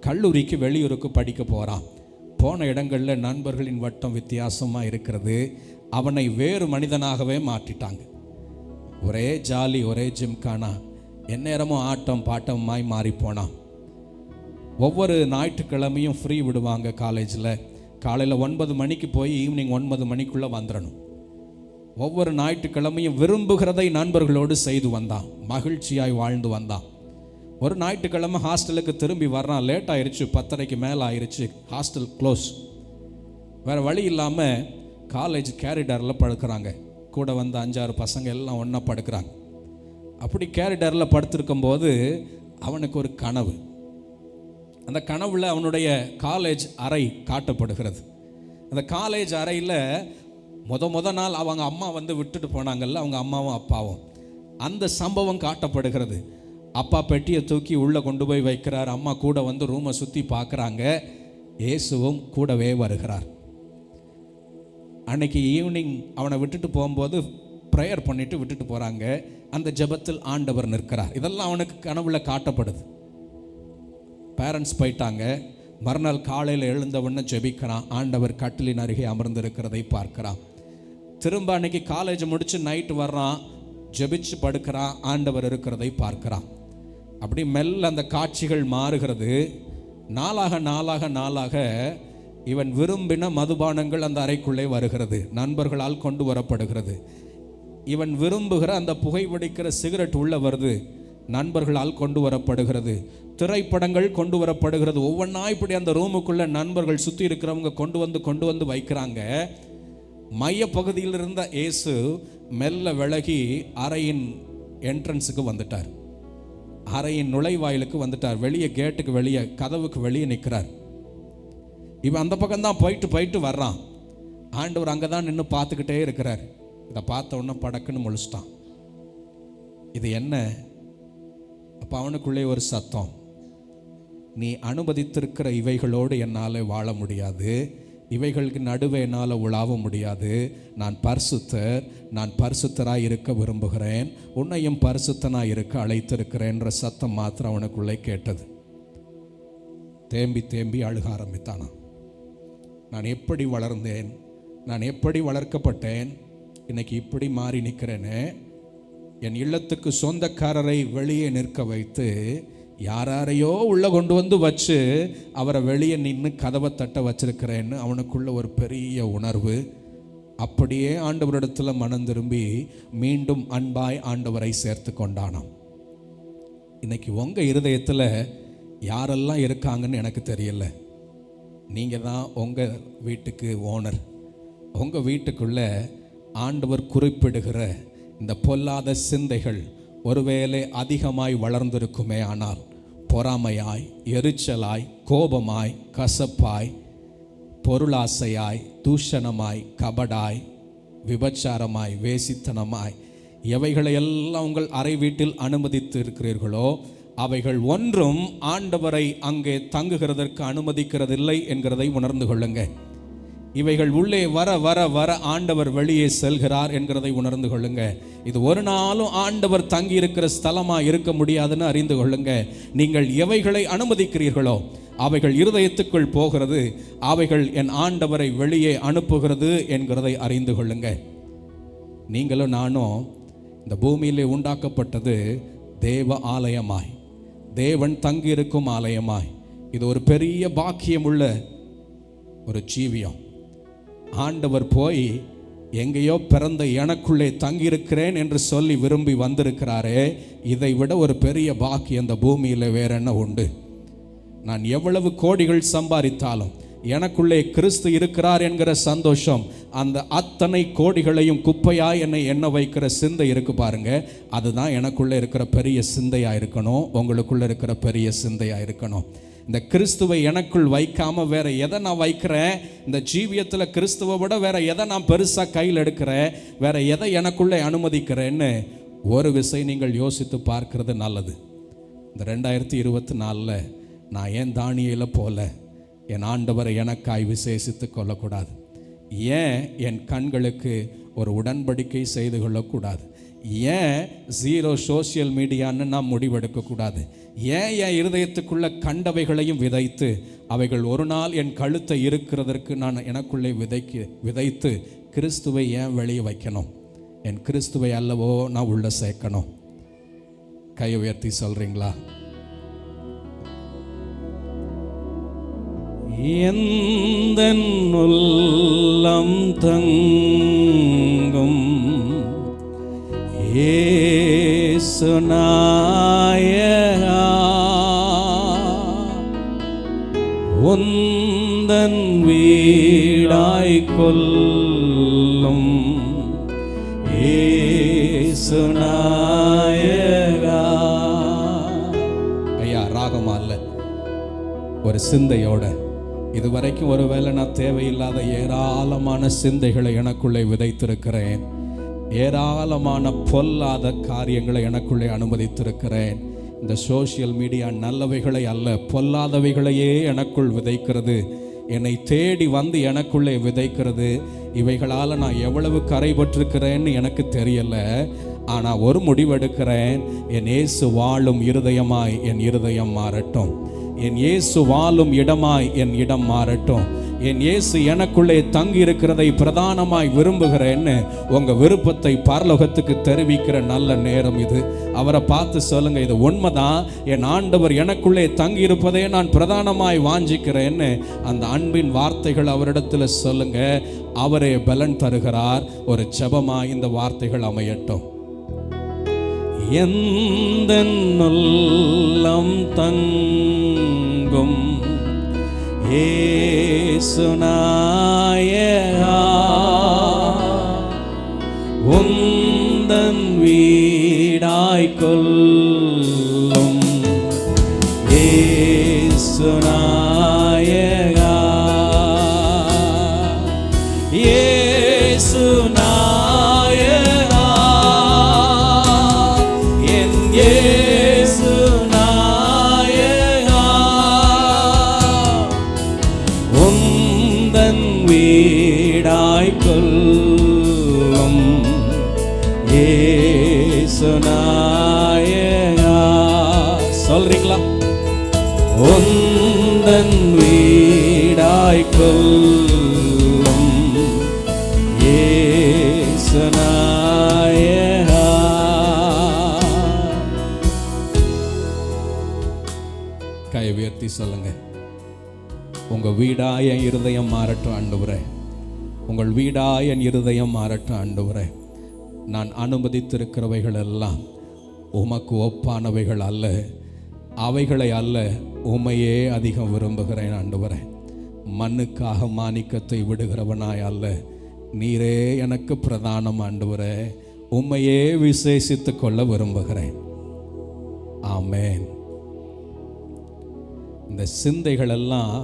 கல்லூரிக்கு வெளியூருக்கு படிக்க போகிறான். போன இடங்களில் நண்பர்களின் வட்டம் வித்தியாசமாக இருக்கிறது. அவனை வேறு மனிதனாகவே மாற்றிட்டாங்க. ஒரே ஜாலி, ஒரே ஜிம்கானா, எந்நேரமும் ஆட்டம் பாட்டமாய் மாறி போனான். ஒவ்வொரு ஞாயிற்றுக்கிழமையும் ஃப்ரீ விடுவாங்க காலேஜில். காலையில் 9 மணிக்கு போய் ஈவினிங் 9 மணிக்குள்ளே வந்துடணும். ஒவ்வொரு ஞாயிற்றுக்கிழமையும் விரும்புகிறதை நண்பர்களோடு செய்து வந்தான், மகிழ்ச்சியாய் வாழ்ந்து வந்தான். ஒரு ஞாயிற்றுக்கிழமை ஹாஸ்டலுக்கு திரும்பி வர்றான். லேட் ஆயிடுச்சு, 10:30க்கு மேலே ஆயிடுச்சு, ஹாஸ்டல் க்ளோஸ். வேறு வழி இல்லாமல் காலேஜ் கேரிடரில் படுக்கிறாங்க. கூட வந்த 5-6 பசங்க எல்லாம் ஒன்றா படுக்கிறாங்க. அப்படி கேரிடரில் படுத்திருக்கும்போது அவனுக்கு ஒரு கனவு. அந்த கனவில் அவனுடைய காலேஜ் அறை காட்டப்படுகிறது. அந்த காலேஜ் அறையில் முத நாள் அவங்க அம்மா வந்து விட்டுட்டு போனாங்கல்ல, அவங்க அம்மாவும் அப்பாவும், அந்த சம்பவம் காட்டப்படுகிறது. அப்பா பெட்டியை தூக்கி உள்ளே கொண்டு போய் வைக்கிறார். அம்மா கூட வந்து ரூமை சுற்றி பார்க்குறாங்க. இயேசுவும் கூடவே வருகிறார். அன்னைக்கு ஈவினிங் அவனை விட்டுட்டு போகும்போது ப்ரேயர் பண்ணிட்டு விட்டுட்டு போகிறாங்க. அந்த ஜெபத்தில் ஆண்டவர் நிற்கிறார். இதெல்லாம் அவனுக்கு கனவுல காட்டப்படுது. பேரண்ட்ஸ் போயிட்டாங்க. மறுநாள் காலையில் எழுந்தவொன்னே ஜெபிக்கிறான். ஆண்டவர் கட்டிலின் அருகே அமர்ந்திருக்கிறதை பார்க்கிறான். திரும்ப அன்னைக்கு காலேஜ் முடித்து நைட்டு வர்றான், ஜெபிச்சு படுக்கிறான், ஆண்டவர் இருக்கிறதை பார்க்கிறான். அப்படி மெல்ல அந்த காட்சிகள் மாறுகிறது. நாளாக நாளாக நாளாக இவன் விரும்பின மதுபானங்கள் அந்த அறைக்குள்ளே வருகிறது, நண்பர்களால் கொண்டு வரப்படுகிறது. இவன் விரும்புகிற அந்த புகைப்பிடிக்கிற சிகரெட் உள்ளே வருது. நண்பர்களால் கொண்டு வரப்படுகிறது, திரைப்படங்கள் கொண்டு வரப்படுகிறது. ஒவ்வொன்றா இப்படி அந்த ரூமுக்குள்ள நண்பர்கள் சுற்றி இருக்கிறவங்க கொண்டு வந்து வைக்கிறாங்க. மைய பகுதியில் இருந்த இயேசு மெல்ல விலகி அறையின் என்ட்ரன்ஸுக்கு வந்துட்டார், அறையின் நுழைவாயிலுக்கு வந்துட்டார். வெளியே கேட்டுக்கு வெளியே, கதவுக்கு வெளியே நிற்கிறார். இவன் அந்த பக்கம்தான் போயிட்டு வர்றான். ஆண்டவர் அங்கே தான் நின்று பார்த்துக்கிட்டே இருக்கிறார். இதை பார்த்த உடனே படக்குன்னு முழிச்சிட்டான். இது என்ன? அப்போ அவனுக்குள்ளே ஒரு சத்தம், நீ அனுமதித்திருக்கிற இவைகளோடு என்னால் வாழ முடியாது, இவைகளுக்கு நடுவே என்னால் உலாவ முடியாது. நான் பரிசுத்தர், நான் பரிசுத்தராக இருக்க விரும்புகிறேன், உன்னையும் பரிசுத்தனாக இருக்க அழைத்திருக்கிறேன்ற சத்தம் மாத்திரம் அவனுக்குள்ளே கேட்டது. தேம்பி அழுக ஆரம்பித்தானா. நான் எப்படி வளர்ந்தேன், நான் எப்படி வளர்க்கப்பட்டேன், இன்னைக்கு இப்படி மாறி நிற்கிறேன்னு. என் இல்லத்துக்கு சொந்தக்காரரை வெளியே நிற்க வைத்து யாரையோ உள்ளே கொண்டு வந்து வச்சு அவரை வெளியே நின்று கதவை தட்ட வச்சிருக்கிறேன்னு அவனுக்குள்ள ஒரு பெரிய உணர்வு. அப்படியே ஆண்டவரிடத்தில் மனம் திரும்பி மீண்டும் அன்பாய் ஆண்டவரை சேர்த்து கொண்டானாம். இன்னைக்கு உங்கள் இருதயத்தில் யாரெல்லாம் இருக்காங்கன்னு எனக்கு தெரியல. நீங்கள் தான் உங்கள் வீட்டுக்கு ஓனர். உங்கள் வீட்டுக்குள்ளே ஆண்டவர் குறிப்பிடுகிற இந்த பொல்லாத சிந்தைகள் ஒருவேளை அதிகமாய் வளர்ந்திருக்குமே ஆனால், பொறாமையாய், எரிச்சலாய், கோபமாய், கசப்பாய், பொருளாசையாய், தூஷணமாய், கபடாய், விபச்சாரமாய், வேசித்தனமாய், எவைகளையெல்லாம் உங்கள் அறை வீட்டில் அனுமதித்து இருக்கிறீர்களோ அவைகள் ஒன்றும் ஆண்டவரை அங்கே தங்குகிறதற்கு அனுமதிக்கிறதில்லை என்கிறதை உணர்ந்து கொள்ளுங்க. இவைகள் உள்ளே வர வர வர ஆண்டவர் வெளியே செல்கிறார் என்கிறதை உணர்ந்து கொள்ளுங்க. இது ஒரு நாளும் ஆண்டவர் தங்கி இருக்கிற ஸ்தலமா இருக்க முடியாதுன்னு அறிந்து கொள்ளுங்க. நீங்கள் எவைகளை அனுமதிக்கிறீர்களோ அவைகள் இருதயத்துக்குள் போகிறது, அவைகள் என் ஆண்டவரை வெளியே அனுப்புகிறது என்கிறதை அறிந்து கொள்ளுங்க. நீங்களும் நானும் இந்த பூமியிலே உண்டாக்கப்பட்டது தேவ ஆலயமாய், தேவன் தங்கியிருக்கும் ஆலயமாய். இது ஒரு பெரிய பாக்கியமுள்ள ஒரு ஜீவியம். ஆண்டவர் போய் எங்கேயோ பிறந்த எனக்குள்ளே தங்கியிருக்கிறேன் என்று சொல்லி விரும்பி வந்திருக்கிறாரே, இதை விட ஒரு பெரிய பாக்கியம் அந்த பூமியில் வேற என்ன உண்டு? நான் எவ்வளவு கோடிகள் சம்பாதித்தாலும் எனக்குள்ளே கிறிஸ்து இருக்கிறார் என்கிற சந்தோஷம், அந்த அத்தனை கோடிகளையும் குப்பையாய் என்னை எண்ண வைக்கிற சிந்தை இருக்கு பாருங்க, அதுதான் எனக்குள்ளே இருக்கிற பெரிய சிந்தையாக இருக்கணும், உங்களுக்குள்ளே இருக்கிற பெரிய சிந்தையாக இருக்கணும். இந்த கிறிஸ்துவை எனக்குள் வைக்காம வேற எதை நான் வைக்கிறேன், இந்த ஜீவியத்தில் கிறிஸ்துவை விட வேற எதை நான் பெருசாக கையில் எடுக்கிறேன், வேற எதை எனக்குள்ளே அனுமதிக்கிறேன்னு ஒரு விஷயம் நீங்கள் யோசித்து பார்க்கிறது நல்லது. இந்த 2024 நான் ஏன் தானியேலை போல என் ஆண்டவரை எனக்காய் விசேஷித்து கொள்ளக்கூடாது? ஏன் என் கண்களுக்கு ஒரு உடன்படிக்கை செய்து கொள்ளக்கூடாது? ஏன் 0 சோசியல் மீடியான்னு நான் முடிவெடுக்கக்கூடாது? ஏன் என் இருதயத்துக்குள்ள கண்டவைகளையும் விதைத்து அவைகள் ஒரு நாள் என் கழுத்தை இருக்கிறதற்கு நான் எனக்குள்ளே விதைத்து கிறிஸ்துவை ஏன் வெளியே வைக்கணும்? என் கிறிஸ்துவை அல்லவோ நான் உள்ள சேர்க்கணும். கை உயர்த்தி சொல்றீங்களா? எந்தன் உள்ளம் தங்கும் இயேசு நாயகா, உந்தன் வீடாய் கொள்ளும் இயேசு நாயகா. ஐயா, ராகமா இல்ல, ஒரு சிந்தையோட இதுவரைக்கும் ஒருவேளை நான் தேவையில்லாத ஏராளமான சிந்தைகளை எனக்குள்ளே விதைத்திருக்கிறேன், ஏராளமான பொல்லாத காரியங்களை எனக்குள்ளே அனுமதித்திருக்கிறேன். இந்த சோசியல் மீடியா நல்லவைகளை அல்ல, பொல்லாதவைகளையே எனக்குள் விதைக்கிறது, என்னை தேடி வந்து எனக்குள்ளே விதைக்கிறது. இவைகளால் நான் எவ்வளவு கரைபற்றிருக்கிறேன்னு எனக்கு தெரியல. ஆனால் ஒரு முடிவெடுக்கிறேன், என் இயேசு வாழும் இருதயமாய் என் இருதயம் மாறட்டும், என் இயேசு வாழும் இடமாய் என் இடம் மாறட்டும், என் இயேசு எனக்குள்ளே தங்கி இருக்கிறதை பிரதானமாய் விரும்புகிறேன்னு உங்க விருப்பத்தை பரலோகத்துக்கு தெரிவிக்கிற நல்ல நேரம் இது. அவரை பார்த்து சொல்லுங்க, இது உண்மைதான், என் ஆண்டவர் எனக்குள்ளே தங்கி இருப்பதே நான் பிரதானமாய் வாஞ்சிக்கிறேன்னு அந்த அன்பின் வார்த்தைகள் அவரிடத்துல சொல்லுங்க. அவரே பலன் தருகிறார். ஒரு ஜெபமாய் இந்த வார்த்தைகள் அமையட்டும். எந்தன் உள்ளம் தங்கும் இயேசு நாயகா, உந்தன் வீடாய்க் கொள்ளும் இயேசு நாயகா, இயேசு நாயகா, என் இயேசு நாயகா, உந்தன் வீடாய்க் கொள்ளும் இயேசு நாயகா. சொல்றீங்களா? உந்தன் வீடாய்க் கொள்ளும் இயேசு நாயகா. கை உயர்த்தி சொல்லுங்க, உங்க வீடாய இருதயம் மாறட்டும் ஆண்டவரே, உங்கள் வீடாய இருதயம் மாறட்டும் ஆண்டவரே. நான் அனுமதித்திருக்கிறவைகள் எல்லாம் உமக்கு ஒப்பானவைகள் அல்ல, அவைகளை அல்ல, உமையே அதிகம் விரும்புகிறேன் ஆண்டவரே. மண்ணுக்காக மாணிக்கத்தை விடுகிறவனாய் அல்ல, நீரே எனக்கு பிரதானம் ஆண்டவரே. உம்மையே விசேஷித்து கொள்ள விரும்புகிறேன். ஆமென். இந்த சிந்தைகள் எல்லாம்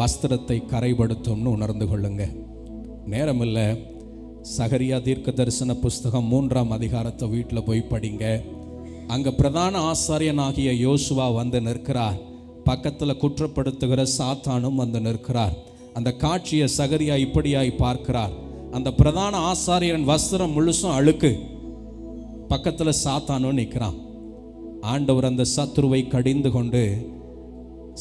வஸ்திரத்தை கரைபடுத்தும்னு உணர்ந்து கொள்ளுங்க. நேரமில்லை. சகரியா தீர்க்க தரிசன புஸ்தகம் 3ஆம் அதிகாரத்தை வீட்டில் போய் படிங்க. அங்கே பிரதான ஆசாரியனாகிய யோசுவா வந்து நிற்கிறார். பக்கத்தில் குற்றப்படுத்துகிற சாத்தானும் வந்து நிற்கிறார். அந்த காட்சியை சகரியா இப்படியாய் பார்க்கிறார். அந்த பிரதான ஆசாரியன் வஸ்திரம் முழுசும் அழுக்கு, பக்கத்தில் சாத்தானும் நிற்கிறான். ஆண்டவர் அந்த சத்துருவை கடிந்து கொண்டு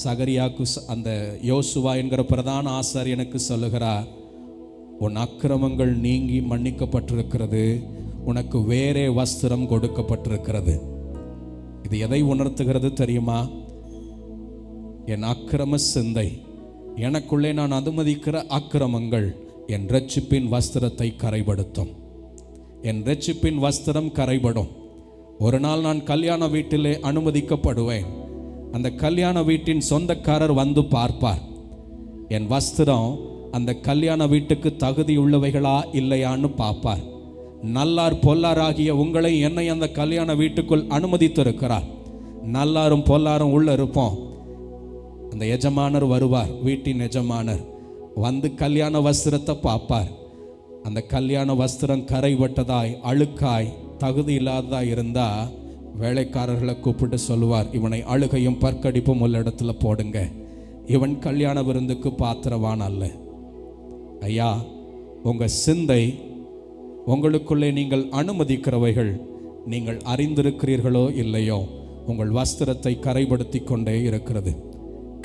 சகரியாக்கு அந்த யோசுவா என்கிற பிரதான ஆசாரியனுக்கு சொல்லுகிறார், உன் அக்கிரமங்கள் நீங்கி மன்னிக்கப்பட்டிருக்கிறது, உனக்கு வேறே வஸ்திரம் கொடுக்கப்பட்டிருக்கிறது. இது எதை உணர்த்துகிறது தெரியுமா? என் அக்கிரம சிந்தை, எனக்குள்ளே நான் அனுமதிக்கிற அக்கிரமங்கள் என் இரட்சிப்பின் வஸ்திரத்தை கரைபடுத்தும். என் இரட்சிப்பின் வஸ்திரம் கரைபடும். ஒரு நாள் நான் கல்யாண வீட்டிலே அனுமதிக்கப்படுவேன். அந்த கல்யாண வீட்டின் சொந்தக்காரர் வந்து பார்ப்பார். என் வஸ்திரம் அந்த கல்யாண வீட்டுக்கு தகுதி உள்ளவைகளா இல்லையான்னு பார்ப்பார். நல்லார் பொல்லாராகிய உங்களை என்னை அந்த கல்யாண வீட்டுக்குள் அனுமதித்திருக்கிறார். நல்லாரும் பொல்லாரும் உள்ள இருப்போம். அந்த எஜமானர் வருவார், வீட்டின் எஜமானர் வந்து கல்யாண வஸ்திரத்தை பார்ப்பார். அந்த கல்யாண வஸ்திரம் கரைபட்டதாய் அழுக்காய் தகுதி இல்லாததாய் இருந்தா வேலைக்காரர்களை கூப்பிட்டு சொல்லுவார், இவனை அழுகையும் பற்கடிப்பும் உள்ள இடத்துல போடுங்க, இவன் கல்யாண விருந்துக்கு பாத்திரவான் அல்ல. ஐயா, உங்கள் சிந்தை, உங்களுக்குள்ளே நீங்கள் அனுமதிக்கிறவைகள் நீங்கள் அறிந்திருக்கிறீர்களோ இல்லையோ, உங்கள் வஸ்திரத்தை கரைபடுத்தி கொண்டே இருக்கிறது.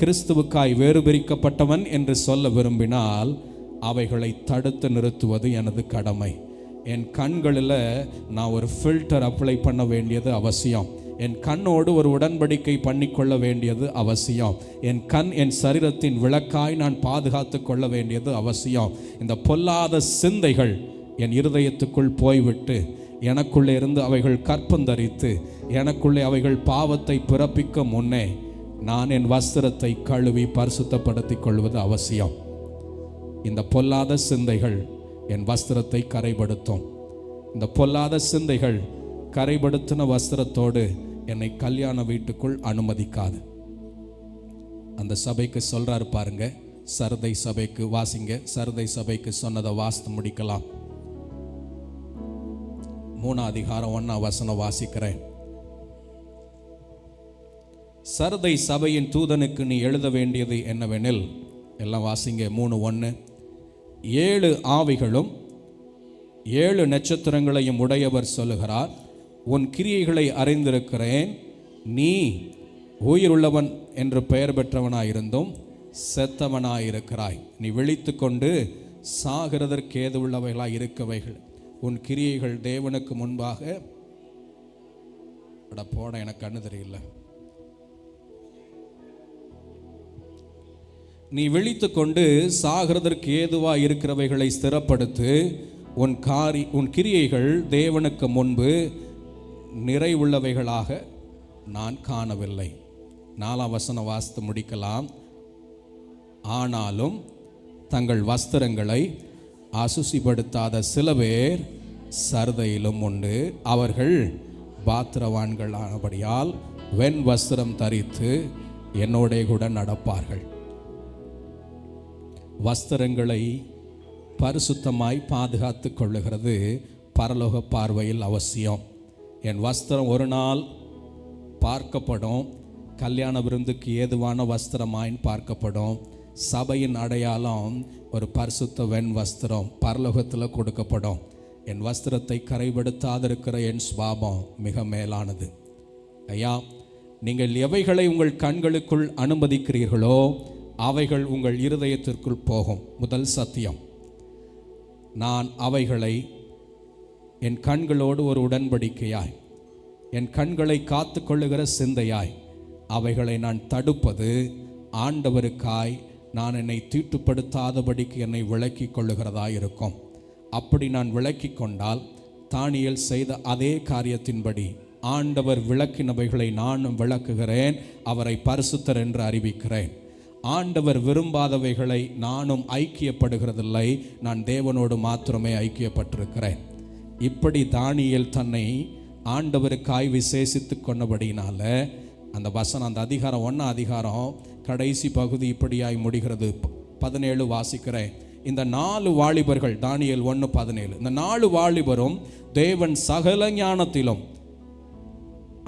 கிறிஸ்துவுக்காய் வேறு பிரிக்கப்பட்டவன் என்று சொல்ல விரும்பினால் அவைகளை தடுத்து நிறுத்துவது எனது கடமை. என் கண்களில் நான் ஒரு ஃபில்டர் அப்ளை பண்ண வேண்டியது அவசியம். என் கண்ணோடு ஒரு உடன்படிக்கை பண்ணிக்கொள்ள வேண்டியது அவசியம். என் கண் என் சரீரத்தின் விளக்காய் நான் பாதுகாத்து கொள்ள வேண்டியது அவசியம். இந்த பொல்லாத சிந்தைகள் என் இருதயத்துக்குள் போய்விட்டு எனக்குள்ளே இருந்து அவைகள் கற்பந்தரித்து எனக்குள்ளே அவைகள் பாவத்தை பிறப்பிக்க முன்னே நான் என் வஸ்திரத்தை கழுவி பரிசுத்தப்படுத்திக் கொள்வது அவசியம். இந்த பொல்லாத சிந்தைகள் என் வஸ்திரத்தை கரைபடுத்தும். இந்த பொல்லாத சிந்தைகள் கரைபடுத்தின வஸ்திரத்தோடு என்னை கல்யாண வீட்டுக்குள் அனுமதிக்காது. அந்த சபைக்கு சொல்றாரு பாருங்க, சர்தை சபைக்கு வாசிங்க. சர்தை சபைக்கு சொன்னதை வாசித்து முடிக்கலாம். 3ஆம் அதிகாரம் 1ஆம் வசனம் வாசிக்கிறேன். சர்தை சபையின் தூதனுக்கு நீ எழுத வேண்டியது என்னவெனில், எல்லாம் வாசிங்க. 3:1, 7 ஆவிகளும் 7 நட்சத்திரங்களையும் உடையவர் சொல்லுகிறார், உன் கிரியைகளை அறிந்திருக்கிறேன். நீ உயிருள்ளவன் என்று பெயர் பெற்றவனாயிருந்தும் செத்தவனாயிருக்கிறாய். நீ விழித்து கொண்டு சாகிறதற்கு ஏதுவுள்ளவைகளாய் இருக்கவைகள் உன் கிரியைகள் தேவனுக்கு முன்பாக போட எனக்கு கண்ணு தெரியல. நீ விழித்து கொண்டு சாகிறதற்கு ஏதுவா இருக்கிறவைகளை ஸ்திரப்படுத்து. உன் கிரியைகள் தேவனுக்கு முன்பு நிறைவுள்ளவைகளாக நான் காணவில்லை. 4ஆம் வசனம் வாசித்து முடிக்கலாம். ஆனாலும் தங்கள் வஸ்திரங்களை அசுசிப்படுத்தாத சில பேர் சர்தையிலும் உண்டு. அவர்கள் பாத்திரவான்களானபடியால் வெண் வஸ்திரம் தரித்து என்னோட கூட நடப்பார்கள். வஸ்திரங்களை பரிசுத்தமாய் பாதுகாத்து கொள்ளுகிறது பரலோக பார்வையில் அவசியம். என் வஸ்திரம் ஒரு நாள் பார்க்கப்படும். கல்யாண விருந்துக்கு ஏதுவான வஸ்திரமாயின் பார்க்கப்படும். சபையின் அடையாளம் ஒரு பரிசுத்த வெண் வஸ்திரம் பரலோகத்தில் கொடுக்கப்படும். என் வஸ்திரத்தை கரைபடுத்தாதிருக்கிற என் சுபாவம் மிக மேலானது. ஐயா, நீங்கள் எவைகளை உங்கள் கண்களுக்குள் அனுமதிக்கிறீர்களோ அவைகள் உங்கள் இருதயத்திற்குள் போகும். முதல் சத்தியம், நான் அவைகளை என் கண்களோடு ஒரு உடன்படிக்கையாய், என் கண்களை காத்து கொள்ளுகிற சிந்தையாய் அவைகளை நான் தடுப்பது ஆண்டவருக்காய் நான் என்னை தீட்டுப்படுத்தாதபடிக்கு என்னை விலக்கி கொள்ளுகிறதாய் இருக்கும். அப்படி நான் விலக்கி கொண்டால் தானியேல் செய்த அதே காரியத்தின்படி ஆண்டவர் விளக்கினவைகளை நானும் விளக்குகிறேன், அவரை பரிசுத்தர் என்று அறிவிக்கிறேன். ஆண்டவர் விரும்பாதவைகளை நானும் ஐக்கியப்படுகிறதில்லை, நான் தேவனோடு மாத்திரமே ஐக்கியப்பட்டிருக்கிறேன். இப்படி தானியேல் தன்னை ஆண்டவருக்காய் விசேஷித்து கொண்டபடினால அந்த வசனம், அந்த அதிகாரம் 1 அதிகாரம் கடைசி பகுதி இப்படியாய் முடிகிறது. 17 வாசிக்கிறேன். இந்த 4 வாலிபர்கள், தானியேல் 1:17, இந்த 4 வாலிபரும் தேவன் சகல ஞானத்திலும்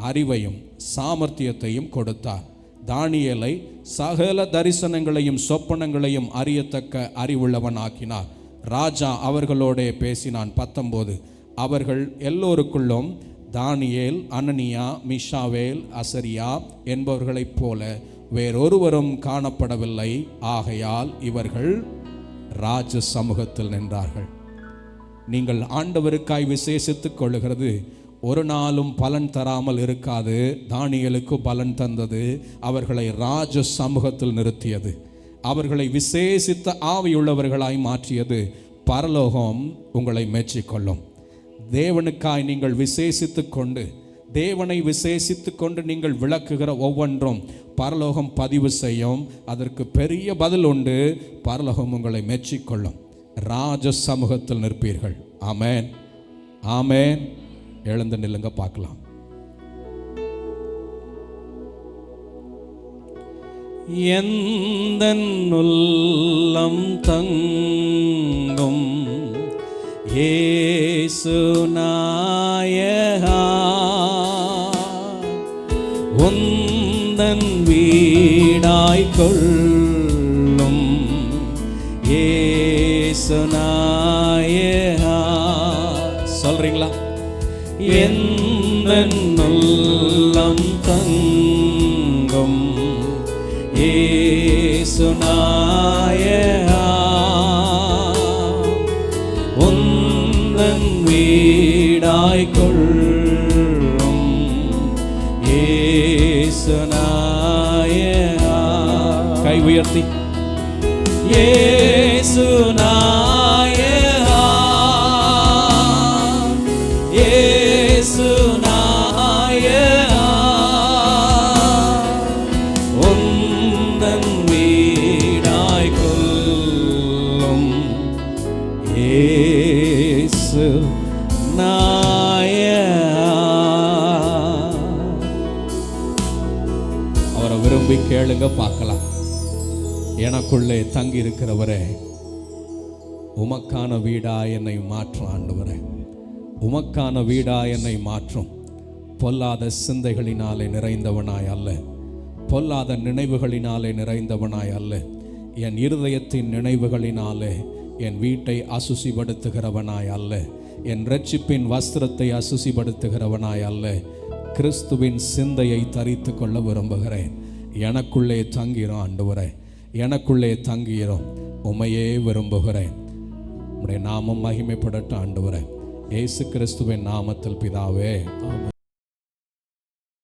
அறிவையும் சாமர்த்தியத்தையும் கொடுத்தார். தானியேலை சகல தரிசனங்களையும் சொப்பனங்களையும் அறியத்தக்க அறிவுள்ளவன் ஆக்கினார். ராஜா அவர்களோட பேசினான். 19, அவர்கள் எல்லோருக்குள்ளும் தானியேல், அனனியா, மிஷாவேல், அசரியா என்பவர்களைப் போல வேறொருவரும் காணப்படவில்லை. ஆகையால் இவர்கள் ராஜ சமூகத்தில் நின்றார்கள். நீங்கள் ஆண்டவருக்காய் விசேஷித்துக் கொள்ளுகிறது ஒரு நாளும் பலன் தராமல் இருக்காது. தானியேலுக்கு பலன் தந்தது, அவர்களை ராஜ சமூகத்தில் நிறுத்தியது, அவர்களை விசேஷித்த ஆவியுள்ளவர்களாய் மாற்றியது. பரலோகம் உங்களை மெச்சிக்கொள்ளும். தேவனுக்காய் நீங்கள் விசேஷித்து கொண்டு, தேவனை விசேஷித்து கொண்டு நீங்கள் விளக்குகிற ஒவ்வொன்றும் பரலோகம் பதிவு செய்யும். அதற்கு பெரிய பதில் உண்டு. பரலோகம் உங்களை மெச்சிக்கொள்ளும். ராஜ சமூகத்தில் நிற்பீர்கள். ஆமென், ஆமென். எழுந்து நில்லுங்க, பார்க்கலாம். எந்தன் உள்ளம் தங்கும் இயேசு நாயகா, உந்தன் வீடாய் கொள்ளும் இயேசு நாயகா. சொல்றீங்களா? எந்தன் உள்ளம் தங்கும் இயேசு நாயகா, உந்தன் வீடாய் கொள்ளும் இயேசு நாயகா. கை உயர்த்தி இயேசு நாயகா, இயேசு நாயகா, உந்தன் வீடாய் கொள்ளும் இயேசு நாயகா. அவரை விரும்பி கேளுங்க, பார்க்கலாம். எனக்குள்ளே தங்கி இருக்கிறவரே, உமக்கான வீடா என்னை மாற்றும் ஆண்டவரே, உமக்கான வீடா என்னை மாற்றும். பொல்லாத சிந்தைகளினாலே நிறைந்தவனாய் அல்ல, பொல்லாத நினைவுகளினாலே நிறைந்தவனாய் அல்ல, என் இருதயத்தின் நினைவுகளினாலே என் வீட்டை அசுசிப்படுத்துகிறவனாய் அல்ல, என் இரட்சிப்பின் வஸ்திரத்தை அசுசிப்படுத்துகிறவனாய் அல்ல, கிறிஸ்துவின் சிந்தையை தரித்து கொள்ள விரும்புகிறேன். எனக்குள்ளே தங்கிறோம் ஆண்டவரே, எனக்குள்ளே தங்குகிறோம், உம்மையே விரும்புகிறேன். உம்முடைய நாமம் மகிமைப்படட்டும் ஆண்டவரே. இயேசு கிறிஸ்துவின் நாமத்தில் பிதாவே, ஆமென்.